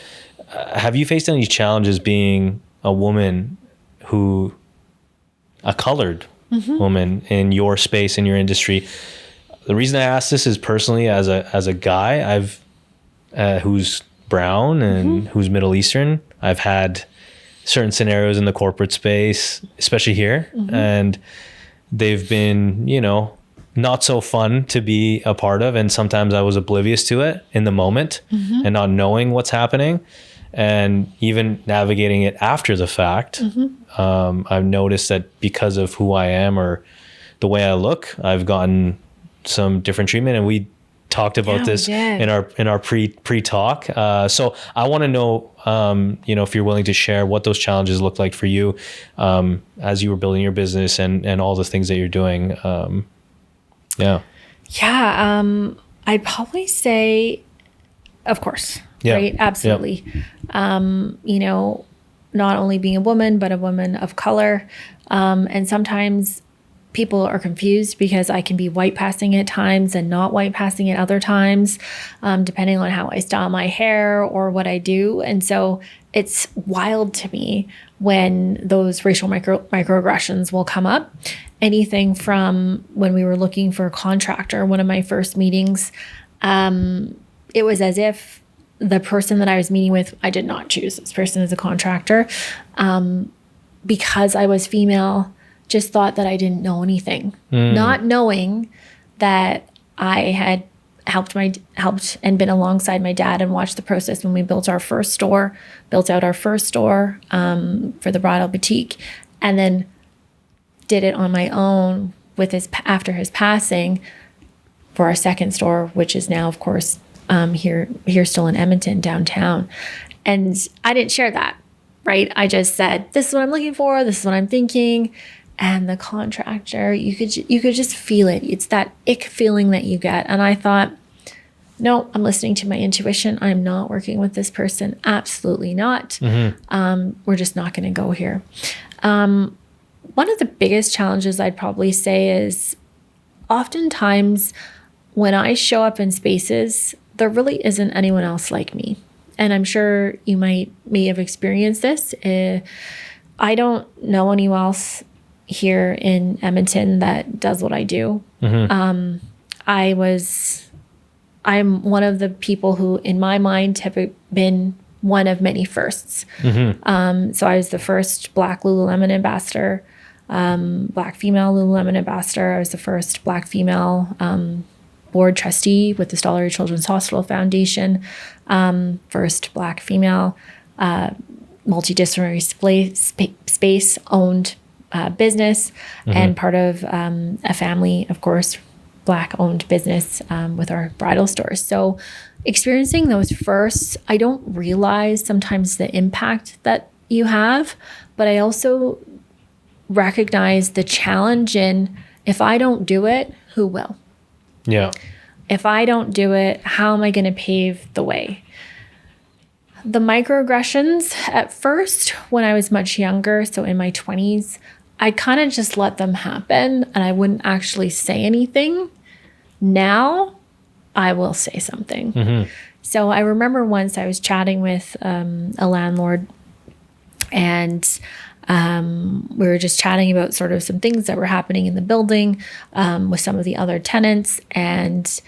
Speaker 1: have you faced any challenges being a woman a colored woman in your space, in your industry? The reason I ask this is personally as a guy, who's brown and who's Middle Eastern, I've had certain scenarios in the corporate space, especially here, and they've been, not so fun to be a part of. And sometimes I was oblivious to it in the moment and not knowing what's happening, and even navigating it after the fact. I've noticed that because of who I am or the way I look, I've gotten some different treatment, and we talked about this in our pre-talk. So I want to know, if you're willing to share what those challenges look like for you as you were building your business and all the things that you're doing. Yeah.
Speaker 5: I'd probably say, of course, right? Absolutely. Not only being a woman, but a woman of color. And sometimes people are confused because I can be white passing at times and not white passing at other times, depending on how I style my hair or what I do. And so it's wild to me when those racial microaggressions will come up. Anything from when we were looking for a contractor, one of my first meetings, it was as if the person that I was meeting with, I did not choose this person as a contractor, because I was female, just thought that I didn't know anything, not knowing that I had helped and been alongside my dad and watched the process when we built out our first store for the bridal boutique, and then did it on my own after his passing for our second store, which is now, of course, here still in Edmonton downtown. And I didn't share that, right? I just said, this is what I'm looking for. This is what I'm thinking. And the contractor, you could just feel it. It's that ick feeling that you get. And I thought, no, I'm listening to my intuition. I'm not working with this person. Absolutely not. We're just not going to go here. One of the biggest challenges I'd probably say is oftentimes when I show up in spaces, there really isn't anyone else like me. And I'm sure you may have experienced this. I don't know anyone else here in Edmonton that does what I do. I'm one of the people who, in my mind, have been one of many firsts. So I was the first Black Lululemon ambassador, Black female Lululemon ambassador. I was the first Black female board trustee with the Stollery Children's Hospital Foundation, first Black female multidisciplinary space owned business, and part of a family, of course, Black owned business with our bridal stores. So experiencing those firsts, I don't realize sometimes the impact that you have, but I also recognize the challenge in, if I don't do it, who will?
Speaker 1: Yeah.
Speaker 5: If I don't do it, how am I going to pave the way? The microaggressions at first, when I was much younger, so in my 20s, I kind of just let them happen and I wouldn't actually say anything. Now I will say something. So I remember once I was chatting with a landlord, and we were just chatting about sort of some things that were happening in the building with some of the other tenants. And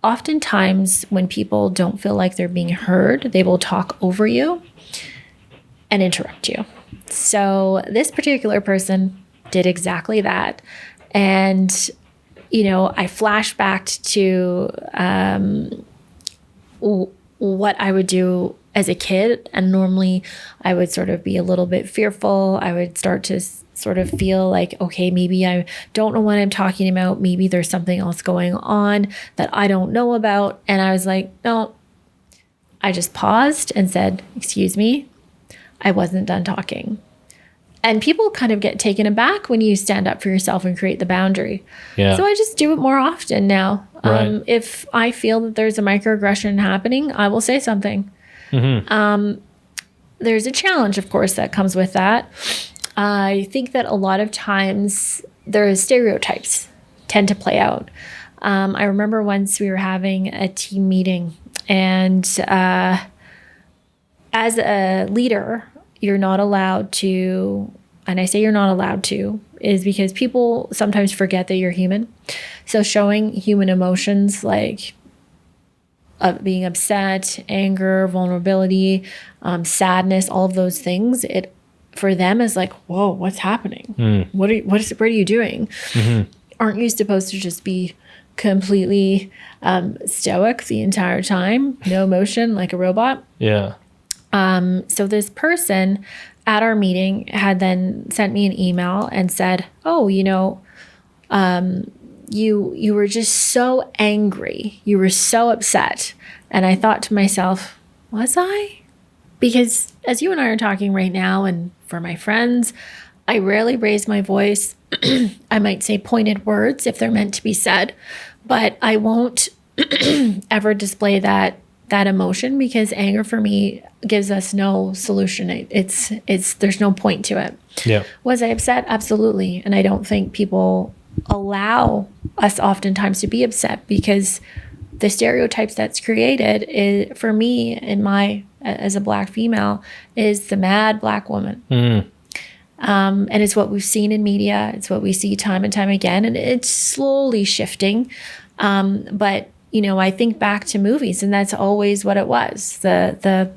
Speaker 5: oftentimes when people don't feel like they're being heard, they will talk over you and interrupt you. So this particular person did exactly that. And, you know, I flashed back to what I would do as a kid. And normally I would sort of be a little bit fearful. I would start to sort of feel like, okay, maybe I don't know what I'm talking about. Maybe there's something else going on that I don't know about. And I was like, no, I just paused and said, excuse me, I wasn't done talking. And people kind of get taken aback when you stand up for yourself and create the boundary. Yeah. So I just do it more often now. Right. If I feel that there's a microaggression happening, I will say something. There's a challenge, of course, that comes with that. I think that a lot of times there's stereotypes tend to play out. I remember once we were having a team meeting, and as a leader, you're not allowed to, and I say you're not allowed to, is because people sometimes forget that you're human. So showing human emotions like being upset, anger, vulnerability, sadness, all of those things, it for them is like, whoa, what's happening? What are you doing? Aren't you supposed to just be completely stoic the entire time, no emotion, like a robot?
Speaker 1: Yeah.
Speaker 5: So this person at our meeting had then sent me an email and said, oh, you know, you were just so angry. You were so upset. And I thought to myself, was I? Because as you and I are talking right now, and for my friends, I rarely raise my voice. I might say pointed words if they're meant to be said, but I won't ever display that emotion, because anger for me gives us no solution. It's there's no point to it. Yeah. Was I upset? Absolutely. And I don't think people allow us oftentimes to be upset, because the stereotypes that's created is, for me, as a Black female, is the mad Black woman. And it's what we've seen in media. It's what we see time and time again. And it's slowly shifting. But you know, I think back to movies, and that's always what it was. The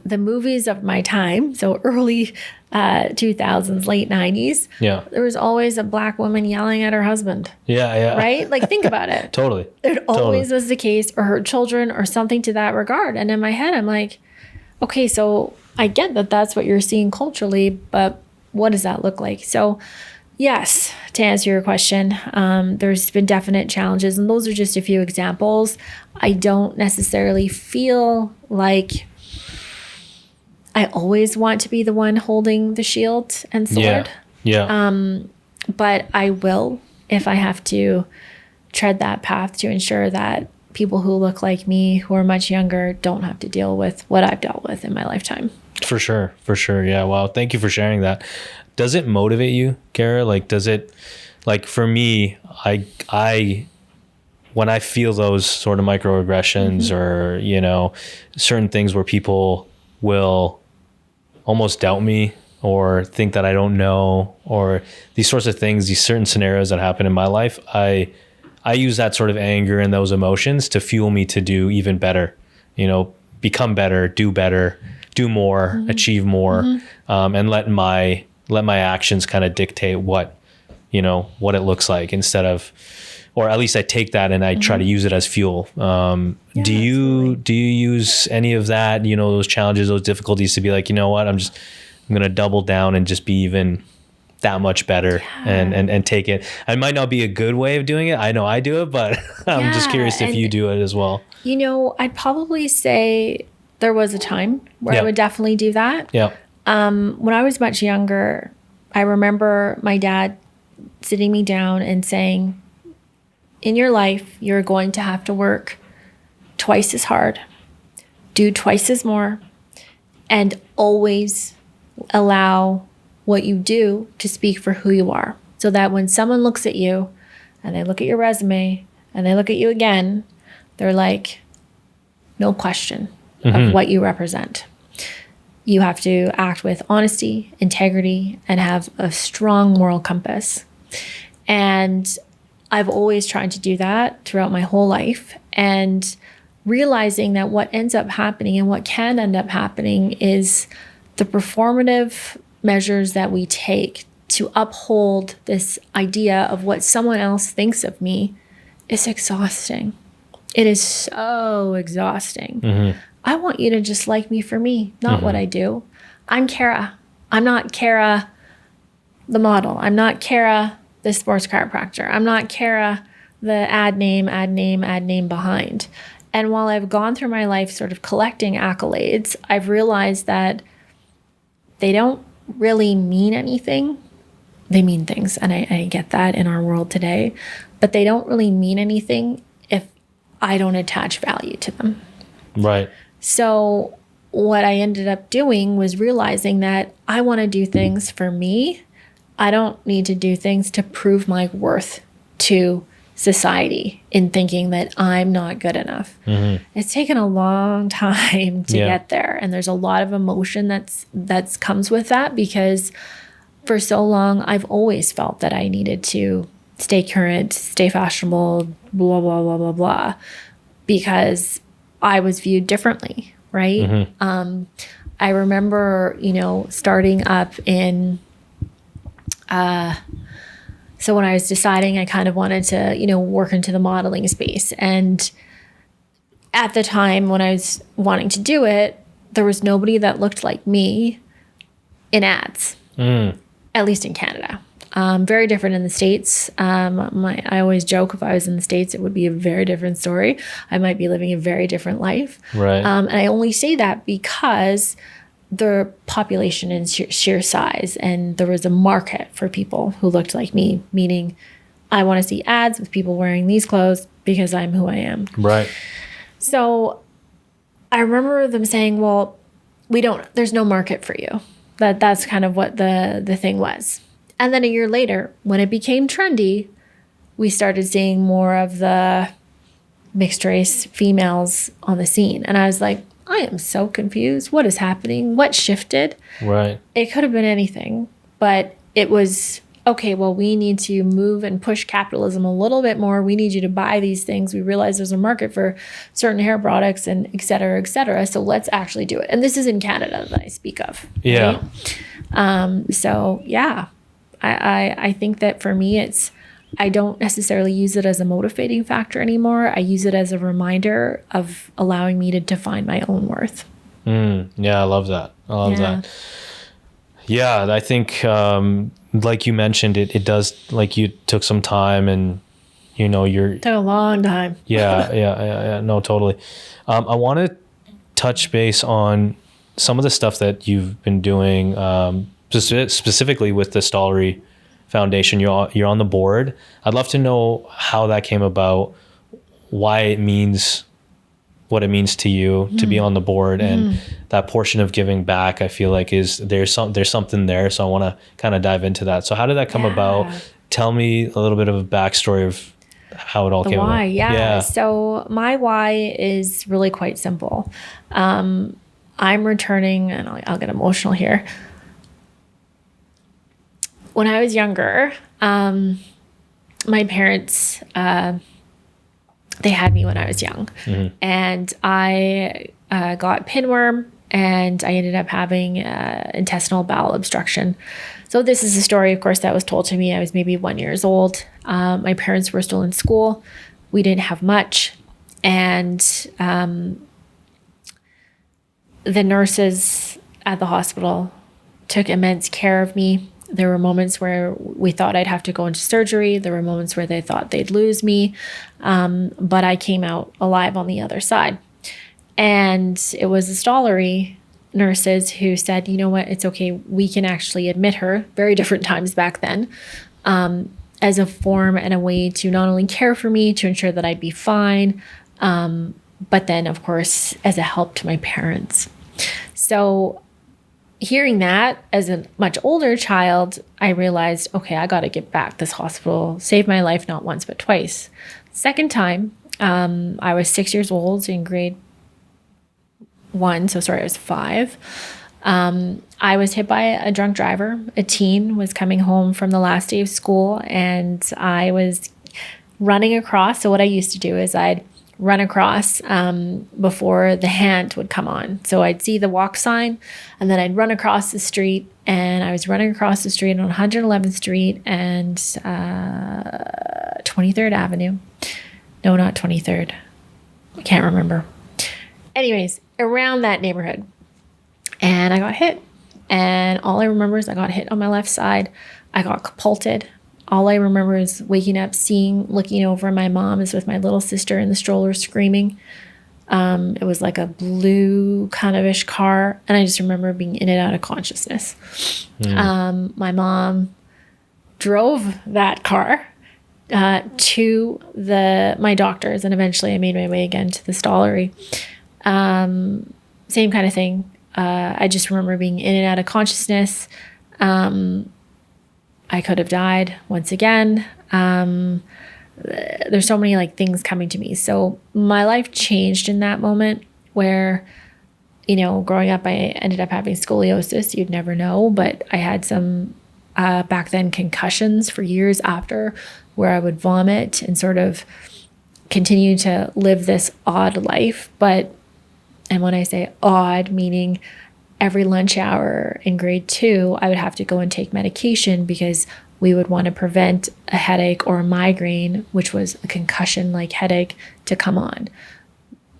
Speaker 5: movies of my time, so early 2000s, late 90s, there was always a Black woman yelling at her husband. Yeah. Right? Like, think about it.
Speaker 1: Totally.
Speaker 5: It always was the case, or her children, or something to that regard. And in my head, I'm like, okay, so I get that that's what you're seeing culturally, but what does that look like? So yes, to answer your question, there's been definite challenges, and those are just a few examples. I don't necessarily feel like I always want to be the one holding the shield and sword. Yeah. But I will, if I have to tread that path to ensure that people who look like me, who are much younger, don't have to deal with what I've dealt with in my lifetime.
Speaker 1: For sure. Yeah. Wow. Thank you for sharing that. Does it motivate you, Kara? Like, does it, like for me, I when I feel those sort of microaggressions or, you know, certain things where people will almost doubt me or think that I don't know, or these sorts of things, these certain scenarios that happen in my life, I use that sort of anger and those emotions to fuel me to do even better, you know, become better, do more, achieve more, and let my actions kind of dictate what it looks like, instead of, or at least I take that and I try to use it as fuel. Do you use any of that, you know, those challenges, those difficulties to be like, you know what, I'm going to double down and just be even that much better and take it. It might not be a good way of doing it. I know I do it, but I'm just curious if you do it as well.
Speaker 5: You know, I'd probably say there was a time where I would definitely do that.
Speaker 1: Yeah.
Speaker 5: When I was much younger, I remember my dad sitting me down and saying, in your life, you're going to have to work twice as hard, do twice as more, and always allow what you do to speak for who you are. So that when someone looks at you and they look at your resume and they look at you again, they're like, no question of what you represent. You have to act with honesty, integrity, and have a strong moral compass. And I've always tried to do that throughout my whole life, and realizing that what ends up happening and what can end up happening is the performative measures that we take to uphold this idea of what someone else thinks of me is exhausting. It is so exhausting. I want you to just like me for me, not what I do. I'm Kara. I'm not Kara, the model. I'm not Kara, the sports chiropractor. I'm not Kara, the ad name behind. And while I've gone through my life sort of collecting accolades, I've realized that they don't really mean anything. They mean things, and I get that in our world today, but they don't really mean anything if I don't attach value to them.
Speaker 1: Right.
Speaker 5: So what I ended up doing was realizing that I want to do things for me. I don't need to do things to prove my worth to society in thinking that I'm not good enough. It's taken a long time to get there. And there's a lot of emotion that's comes with that, because for so long, I've always felt that I needed to stay current, stay fashionable, blah, blah, blah, blah, blah, because I was viewed differently, right? I remember, you know, starting up in, so when I was deciding, I kind of wanted to, you know, work into the modeling space. And at the time when I was wanting to do it, there was nobody that looked like me in ads, at least in Canada. Very different in the States. I always joke, if I was in the States, it would be a very different story. I might be living a very different life.
Speaker 1: Right.
Speaker 5: And I only say that because the population in sheer size, and there was a market for people who looked like me, meaning I want to see ads with people wearing these clothes because I'm who I am.
Speaker 1: Right.
Speaker 5: So I remember them saying, well, there's no market for you. That's kind of what the thing was. And then a year later, when it became trendy, we started seeing more of the mixed race females on the scene. And I was like, I am so confused. What is happening? What shifted?
Speaker 1: Right.
Speaker 5: It could have been anything, but it was, okay, well, we need to move and push capitalism a little bit more. We need you to buy these things. We realize there's a market for certain hair products and et cetera, et cetera. So let's actually do it. And this is in Canada that I speak of.
Speaker 1: Yeah.
Speaker 5: Right? So yeah, I think that for me, I don't necessarily use it as a motivating factor anymore. I use it as a reminder of allowing me to define my own worth.
Speaker 1: Yeah, I love that. That. Yeah, I think, like you mentioned, it does, like, you took some time, and, you know,
Speaker 5: It took a long time.
Speaker 1: Yeah. No, totally. I want to touch base on some of the stuff that you've been doing, specifically with the Stollery Foundation. You're on the board. I'd love to know how that came about, why it means what it means to you to be on the board, and that portion of giving back. I feel like there's something there. So I want to kind of dive into that. So how did that come about? Tell me a little bit of a backstory of how it all came
Speaker 5: why,
Speaker 1: about.
Speaker 5: yeah. So my why is really quite simple. I'm returning, and I'll get emotional here. When I was younger, my parents, they had me when I was young, and I got pinworm, and I ended up having intestinal bowel obstruction. So this is a story, of course, that was told to me. I was maybe 1 year old. My parents were still in school. We didn't have much, and the nurses at the hospital took immense care of me. There were moments where we thought I'd have to go into surgery. There were moments where they thought they'd lose me. But I came out alive on the other side. And it was the Stollery nurses who said, you know what, it's okay. We can actually admit her, very different times back then, as a form and a way to not only care for me, to ensure that I'd be fine, but then, of course, as a help to my parents. So hearing that as a much older child, I realized, okay, I got to get back. This hospital saved my life not once, but twice. Second time, I was 6 years old in grade 1. So sorry, I was 5. I was hit by a drunk driver. A teen was coming home from the last day of school, and I was running across. So what I used to do is I'd run across before the hand would come on. So I'd see the walk sign, and then I'd run across the street, and I was running across the street on 111th Street and 23rd Avenue. No, not 23rd. I can't remember. Anyways, around that neighborhood. And I got hit. And all I remember is I got hit on my left side. I got catapulted. All I remember is waking up, looking over, my mom is with my little sister in the stroller screaming. It was like a blue kind of ish car. And I just remember being in and out of consciousness. My mom drove that car to my doctors. And eventually I made my way again to the Stollery. Same kind of thing. I just remember being in and out of consciousness. I could have died once again. There's so many things coming to me. So my life changed in that moment where, growing up, I ended up having scoliosis. You'd never know, but I had some back then concussions for years after, where I would vomit and sort of continue to live this odd life. And when I say odd, meaning every lunch hour in grade 2, I would have to go and take medication because we would want to prevent a headache or a migraine, which was a concussion-like headache, to come on.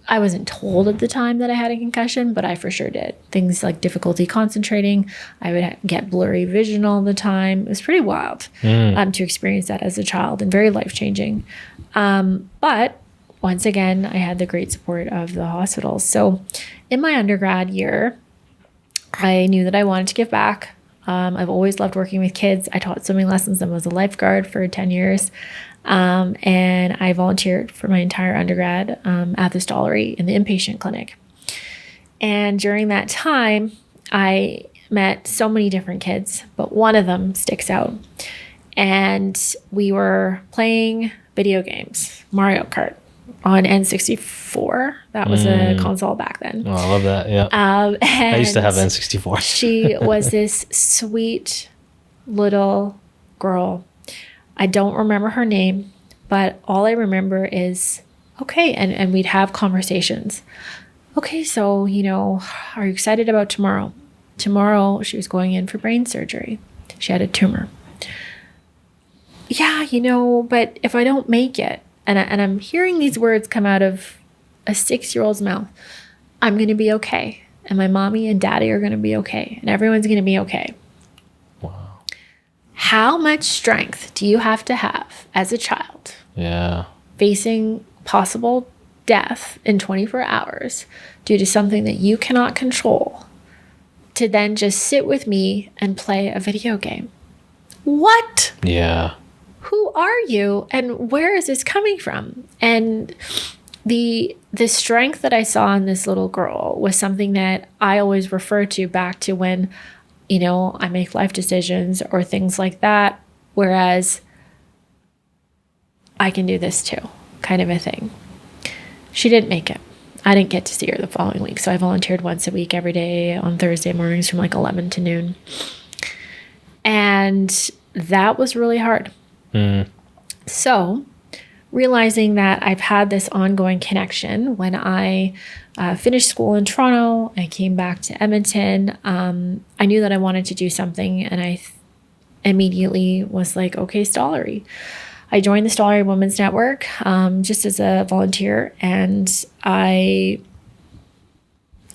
Speaker 5: I wasn't told at the time that I had a concussion, but I for sure did. Things like difficulty concentrating. I would get blurry vision all the time. It was pretty wild to experience that as a child, and very life-changing. But once again, I had the great support of the hospitals. So in my undergrad year, I knew that I wanted to give back. I've always loved working with kids. I taught swimming lessons and was a lifeguard for 10 years. And I volunteered for my entire undergrad at the Stollery in the inpatient clinic. And during that time, I met so many different kids, but one of them sticks out. And we were playing video games, Mario Kart, on N64. That was a console back then.
Speaker 1: Oh, I love that. Yeah. I used to have N64.
Speaker 5: She was this sweet little girl. I don't remember her name, but all I remember is, okay, and we'd have conversations. Okay, so, are you excited about tomorrow? Tomorrow, she was going in for brain surgery. She had a tumor. Yeah, but if I don't make it, and I'm hearing these words come out of a 6-year-old's mouth, I'm going to be okay. And my mommy and daddy are going to be okay. And everyone's going to be okay.
Speaker 1: Wow.
Speaker 5: How much strength do you have to have as a child?
Speaker 1: Yeah.
Speaker 5: Facing possible death in 24 hours due to something that you cannot control, to then just sit with me and play a video game? what?
Speaker 1: Yeah.
Speaker 5: Who are you? And where is this coming from? And the strength that I saw in this little girl was something that I always refer to back to when, you know, I make life decisions or things like that. Whereas I can do this too, kind of a thing. She didn't make it. I didn't get to see her the following week. So I volunteered once a week every day on Thursday mornings from like 11 to noon. And that was really hard. So realizing that I've had this ongoing connection, when I finished school in Toronto, I came back to Edmonton. I knew that I wanted to do something, and I immediately was like, okay, Stollery. I joined the Stollery Women's Network just as a volunteer, and I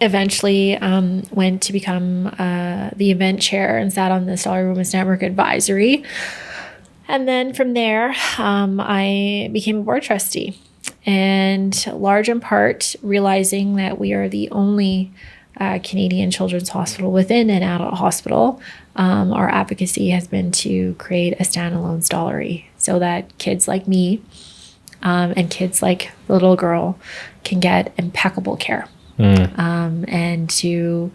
Speaker 5: eventually went to become the event chair and sat on the Stollery Women's Network advisory. And then from there, I became a board trustee, and large in part realizing that we are the only Canadian children's hospital within an adult hospital. Our advocacy has been to create a standalone Stollery so that kids like me and kids like the little girl can get impeccable care. And to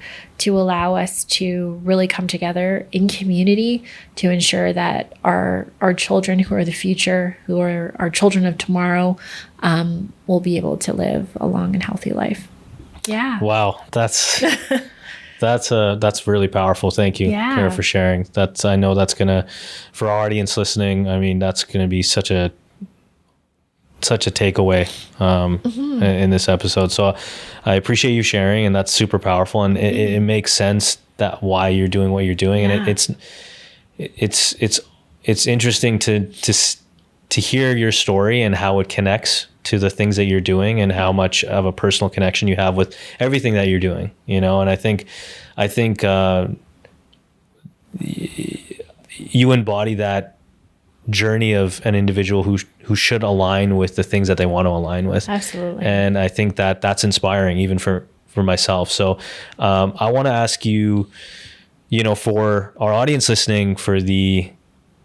Speaker 5: allow us to really come together in community to ensure that our children, who are the future, who are our children of tomorrow, will be able to live a long and healthy life. Yeah.
Speaker 1: Wow. That's really powerful. Thank you, Kara, for sharing. I know that's gonna, for our audience listening, I mean, that's gonna be such a takeaway in this episode. So I appreciate you sharing, and that's super powerful, and it makes sense that why you're doing what you're doing. And it's interesting to hear your story and how it connects to the things that you're doing, and how much of a personal connection you have with everything that you're doing, you know. And I think you embody that journey of an individual who should align with the things that they want to align with.
Speaker 5: Absolutely.
Speaker 1: And I think that that's inspiring even for myself. So I want to ask you, you know, for our audience listening, for the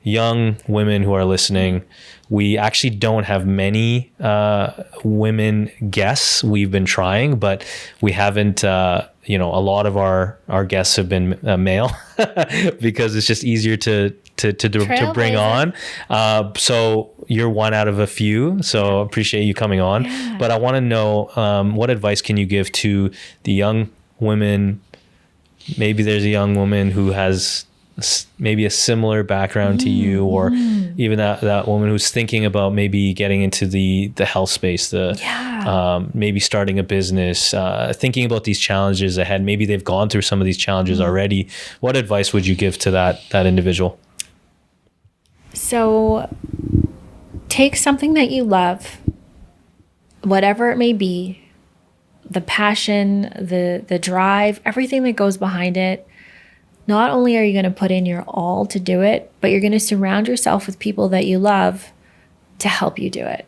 Speaker 1: young women who are listening, we actually don't have many women guests. We've been trying, but we haven't, you know, a lot of our guests have been male because it's just easier to bring on. So you're one out of a few, so appreciate you coming on. Yeah. But I want to know, what advice can you give to the young women? Maybe there's a young woman who has maybe a similar background to you, or even that woman who's thinking about maybe getting into the health space, maybe starting a business, thinking about these challenges ahead. Maybe they've gone through some of these challenges already. What advice would you give to that individual?
Speaker 5: So take something that you love, whatever it may be, the passion, the drive, everything that goes behind it. Not only are you going to put in your all to do it, but you're going to surround yourself with people that you love to help you do it.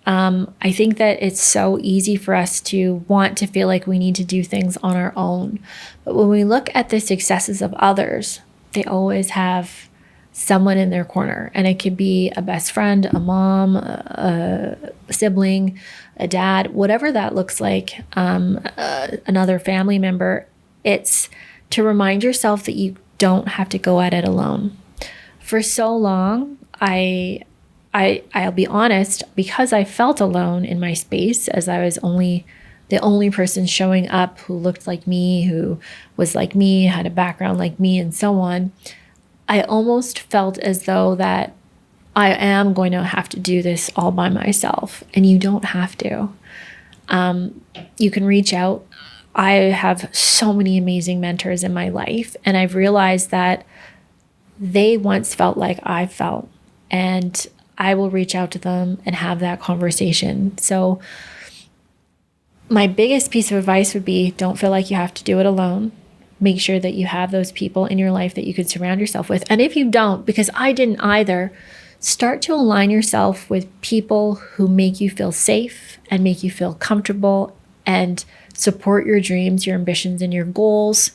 Speaker 5: I think that it's so easy for us to want to feel like we need to do things on our own. But when we look at the successes of others, they always have someone in their corner. And it could be a best friend, a mom, a sibling, a dad, whatever that looks like, another family member. It's to remind yourself that you don't have to go at it alone. For so long, I'll be honest, because I felt alone in my space, as I was the only person showing up who looked like me, who was like me, had a background like me, and so on. I almost felt as though that I am going to have to do this all by myself, and you don't have to. You can reach out. I have so many amazing mentors in my life, and I've realized that they once felt like I felt, and I will reach out to them and have that conversation. So my biggest piece of advice would be, don't feel like you have to do it alone. Make sure that you have those people in your life that you can surround yourself with. And if you don't, because I didn't either, start to align yourself with people who make you feel safe and make you feel comfortable and support your dreams, your ambitions, and your goals,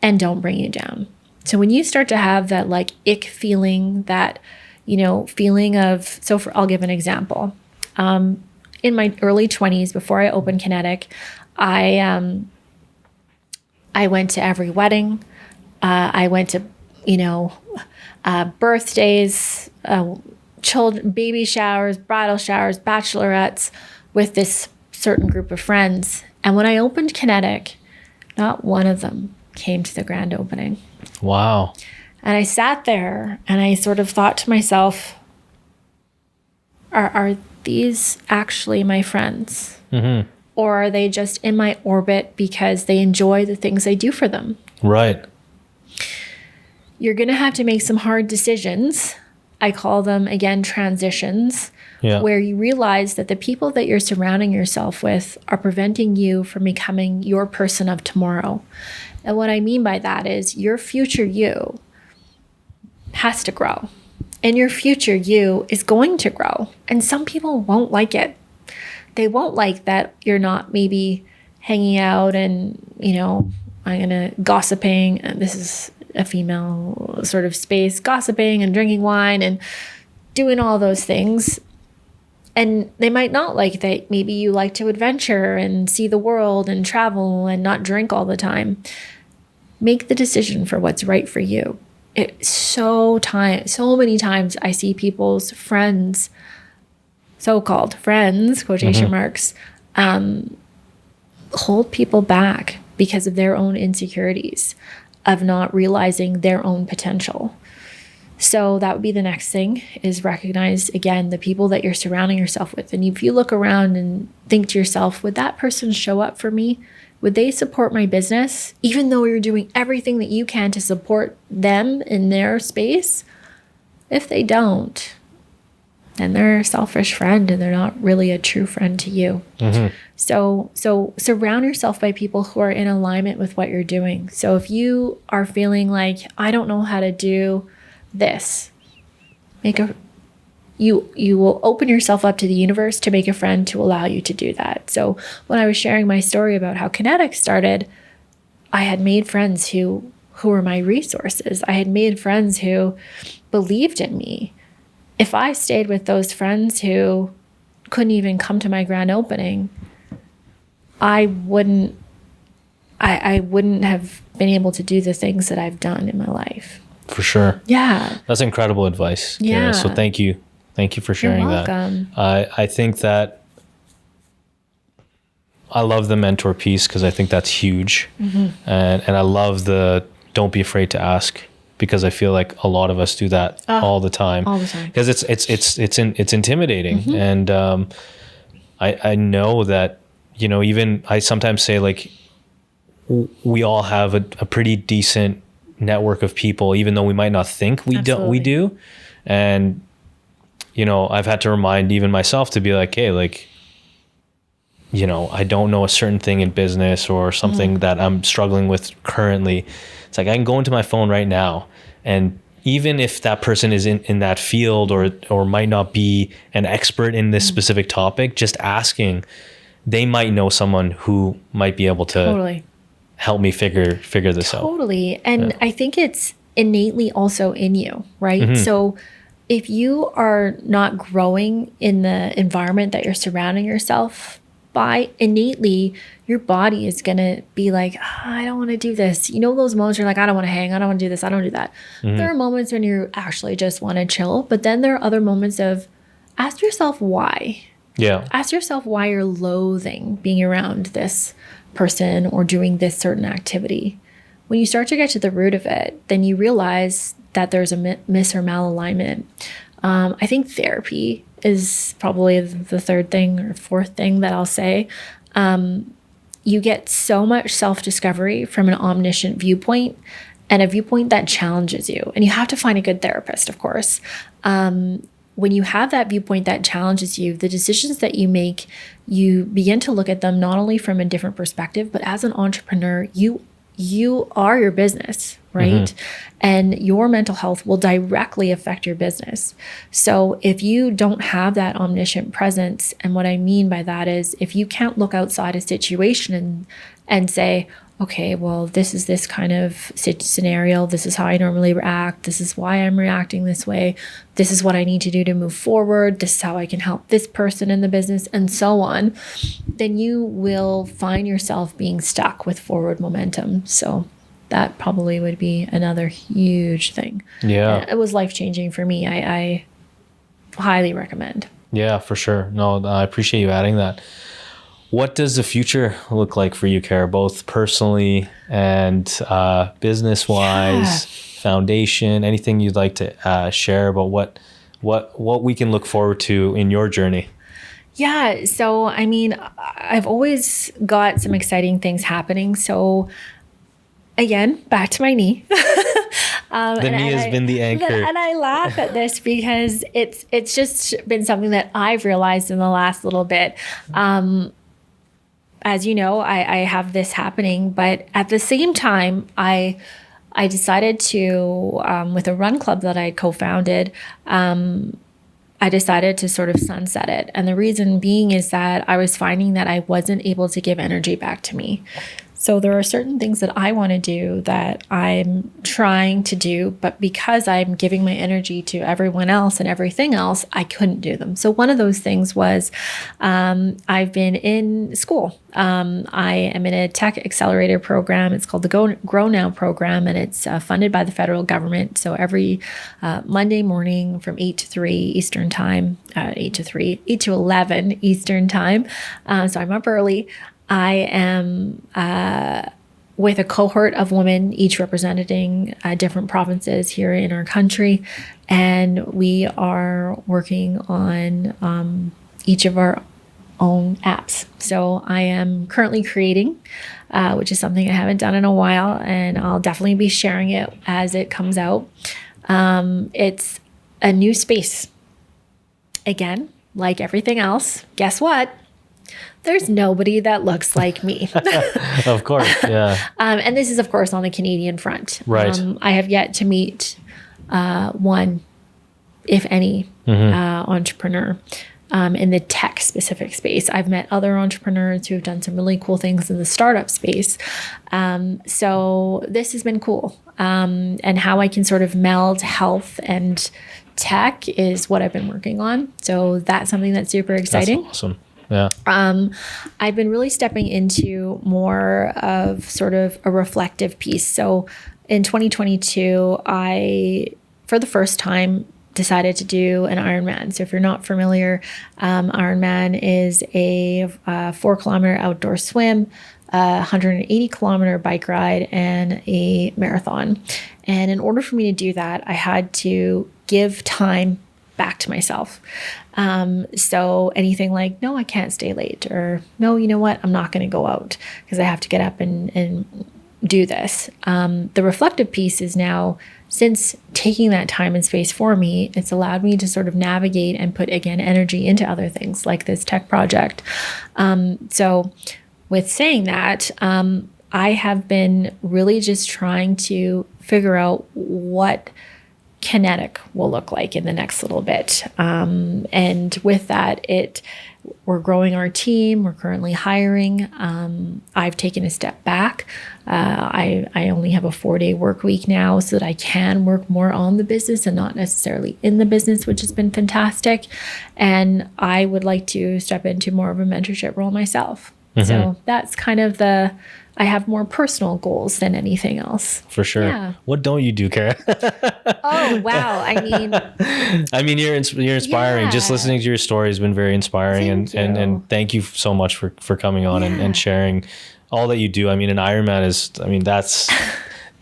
Speaker 5: and don't bring you down. So when you start to have that like ick feeling, that, feeling of, I'll give an example. In my early 20s, before I opened Kinetic, I went to every wedding. I went to, birthdays, baby showers, bridal showers, bachelorettes with this certain group of friends. And when I opened Kinetic, not one of them came to the grand opening.
Speaker 1: Wow.
Speaker 5: And I sat there and I sort of thought to myself, are these actually my friends? Mm-hmm. Or are they just in my orbit because they enjoy the things I do for them?
Speaker 1: Right.
Speaker 5: You're going to have to make some hard decisions. I call them, again, transitions, where you realize that the people that you're surrounding yourself with are preventing you from becoming your person of tomorrow. And what I mean by that is your future you has to grow. And your future you is going to grow. And some people won't like it. They won't like that you're not maybe hanging out and, gossiping. And this is a female sort of space, gossiping and drinking wine and doing all those things. And they might not like that maybe you like to adventure and see the world and travel and not drink all the time. Make the decision for what's right for you. So many times I see people's friends, so-called friends, quotation marks, hold people back because of their own insecurities, of not realizing their own potential. So that would be the next thing, is recognize, again, the people that you're surrounding yourself with. And if you look around and think to yourself, would that person show up for me? Would they support my business? Even though you're doing everything that you can to support them in their space? If they don't, then they're a selfish friend and they're not really a true friend to you. Mm-hmm. So surround yourself by people who are in alignment with what you're doing. So if you are feeling like, I don't know how to do this, you will open yourself up to the universe to make a friend to allow you to do that. So when I was sharing my story about how Kinetic started, I had made friends who were my resources. I had made friends who believed in me. If I stayed with those friends who couldn't even come to my grand opening, I wouldn't have been able to do the things that I've done in my life.
Speaker 1: For sure.
Speaker 5: Yeah.
Speaker 1: That's incredible advice, Kara.
Speaker 5: Yeah.
Speaker 1: So thank you. Thank you for sharing that. I think that I love the mentor piece because I think that's huge. Mm-hmm. And I love the don't be afraid to ask, because I feel like a lot of us do that all the time.
Speaker 5: All the time.
Speaker 1: Because it's intimidating. Mm-hmm. And I know that, even I sometimes say, like, we all have a pretty decent network of people, even though we might not think we do. And I've had to remind even myself to be like, hey, like, I don't know a certain thing in business or something that I'm struggling with currently. It's like, I can go into my phone right now, and even if that person is in that field or might not be an expert in this specific topic, just asking, they might know someone who might be able to help me figure this out.
Speaker 5: Totally. And I think it's innately also in you, right? Mm-hmm. So if you are not growing in the environment that you're surrounding yourself by, innately, your body is going to be like, I don't want to do this. Those moments you're like, I don't want to hang, I don't want to do this, I don't do that. Mm-hmm. There are moments when you actually just want to chill, but then there are other moments of ask yourself why. Yeah. Ask yourself why you're loathing being around this person or doing this certain activity. When you start to get to the root of it, then you realize that there's a miss or malalignment. I think therapy is probably the third thing or fourth thing that I'll say. You get so much self-discovery from an omniscient viewpoint, and a viewpoint that challenges you. And you have to find a good therapist, of course. When you have that viewpoint that challenges you, the decisions that you make, you begin to look at them not only from a different perspective, but as an entrepreneur, you are your business, right? Mm-hmm. And your mental health will directly affect your business. So if you don't have that omniscient presence, and what I mean by that is if you can't look outside a situation and say, okay, well, this is this kind of scenario. This is how I normally react. This is why I'm reacting this way. This is what I need to do to move forward. This is how I can help this person in the business, and so on. Then you will find yourself being stuck with forward momentum. So that probably would be another huge thing.
Speaker 1: Yeah.
Speaker 5: And it was life-changing for me. I highly recommend.
Speaker 1: Yeah, for sure. No, I appreciate you adding that. What does the future look like for you, Kara, both personally and business-wise, foundation, anything you'd like to share about what we can look forward to in your journey?
Speaker 5: Yeah. So, I mean, I've always got some exciting things happening. So again, back to my knee.
Speaker 1: The knee has been the anchor.
Speaker 5: And I laugh at this because it's just been something that I've realized in the last little bit. As you know, I have this happening, but at the same time, I decided to, with a run club that I co-founded, I decided to sort of sunset it. And the reason being is that I was finding that I wasn't able to give energy back to me. So there are certain things that I want to do that I'm trying to do, but because I'm giving my energy to everyone else and everything else, I couldn't do them. So one of those things was I've been in school. I am in a tech accelerator program. It's called the Grow Now program, and it's funded by the federal government. So every Monday morning from 8 to 3 Eastern time, 8 to 11 Eastern time. So I'm up early. I am with a cohort of women, each representing different provinces here in our country. And we are working on each of our own apps. So I am currently creating, which is something I haven't done in a while, and I'll definitely be sharing it as it comes out. It's a new space. Again, like everything else, guess what? There's nobody that looks like me.
Speaker 1: Of course, yeah.
Speaker 5: And this is, of course, on the Canadian front.
Speaker 1: Right.
Speaker 5: I have yet to meet one, if any, entrepreneur in the tech specific space. I've met other entrepreneurs who have done some really cool things in the startup space. So this has been cool. And how I can sort of meld health and tech is what I've been working on. So that's something that's super exciting.
Speaker 1: That's awesome. Yeah.
Speaker 5: I've been really stepping into more of sort of a reflective piece. So in 2022, I, for the first time, decided to do an Ironman. So if you're not familiar, Ironman is a 4-kilometer outdoor swim, 180-kilometer bike ride, and a marathon. And in order for me to do that, I had to give time back to myself. So anything like, no, I can't stay late, or no, you know what, I'm not going to go out because I have to get up and do this. The reflective piece is now, since taking that time and space for me, it's allowed me to sort of navigate and put, again, energy into other things like this tech project. So with saying that, I have been really just trying to figure out what Kinetic will look like in the next little bit. And with that, we're growing our team. We're currently hiring. I've taken a step back. I only have a 4-day work week now so that I can work more on the business and not necessarily in the business, which has been fantastic. And I would like to step into more of a mentorship role myself. Mm-hmm. So that's kind of I have more personal goals than anything else.
Speaker 1: For sure.
Speaker 5: Yeah. What
Speaker 1: don't you do, Kara?
Speaker 5: Oh, wow. I mean,
Speaker 1: you're inspiring.
Speaker 5: Yeah.
Speaker 1: Just listening to your story has been very inspiring. And thank you so much for coming on and sharing all that you do. I mean, an Ironman that's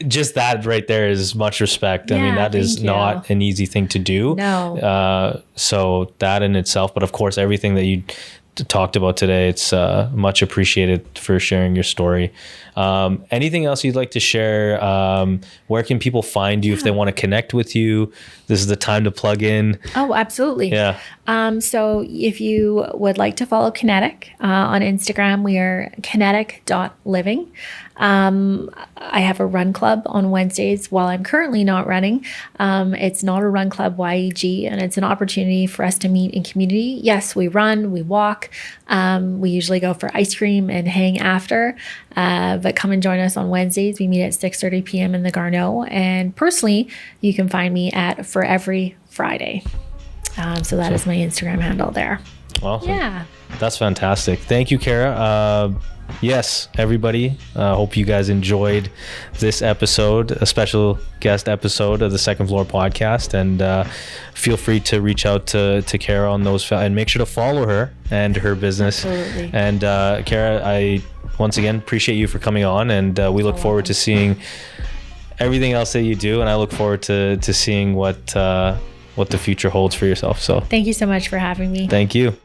Speaker 1: just that right there is much respect.
Speaker 5: Yeah,
Speaker 1: I mean, that is not an easy thing to do.
Speaker 5: No.
Speaker 1: So that in itself, but of course, everything that you talked about today, it's much appreciated for sharing your story. Anything else you'd like to share? Where can people find you if they want to connect with you? This is the time to plug in.
Speaker 5: Oh, absolutely.
Speaker 1: Yeah.
Speaker 5: So if you would like to follow Kinetic on Instagram, we are kinetic.living. I have a run club on Wednesdays while I'm currently not running. It's not a run club YEG, and it's an opportunity for us to meet in community. Yes, we run, we walk, walk. We usually go for ice cream and hang after, but come and join us on Wednesdays. We meet at 6:30 p.m. in the Garneau. And personally, you can find me at For Every Friday. So that is my Instagram handle there.
Speaker 1: Awesome.
Speaker 5: Yeah.
Speaker 1: That's fantastic. Thank you, Kara. Yes, everybody. Hope you guys enjoyed this episode, a special guest episode of the Second Floor podcast. And feel free to reach out to Kara on those, and make sure to follow her and her business.
Speaker 5: Absolutely.
Speaker 1: And Kara, I once again appreciate you for coming on, and we look forward to seeing everything else that you do. And I look forward to seeing what the future holds for yourself. So
Speaker 5: thank you so much for having me.
Speaker 1: Thank you.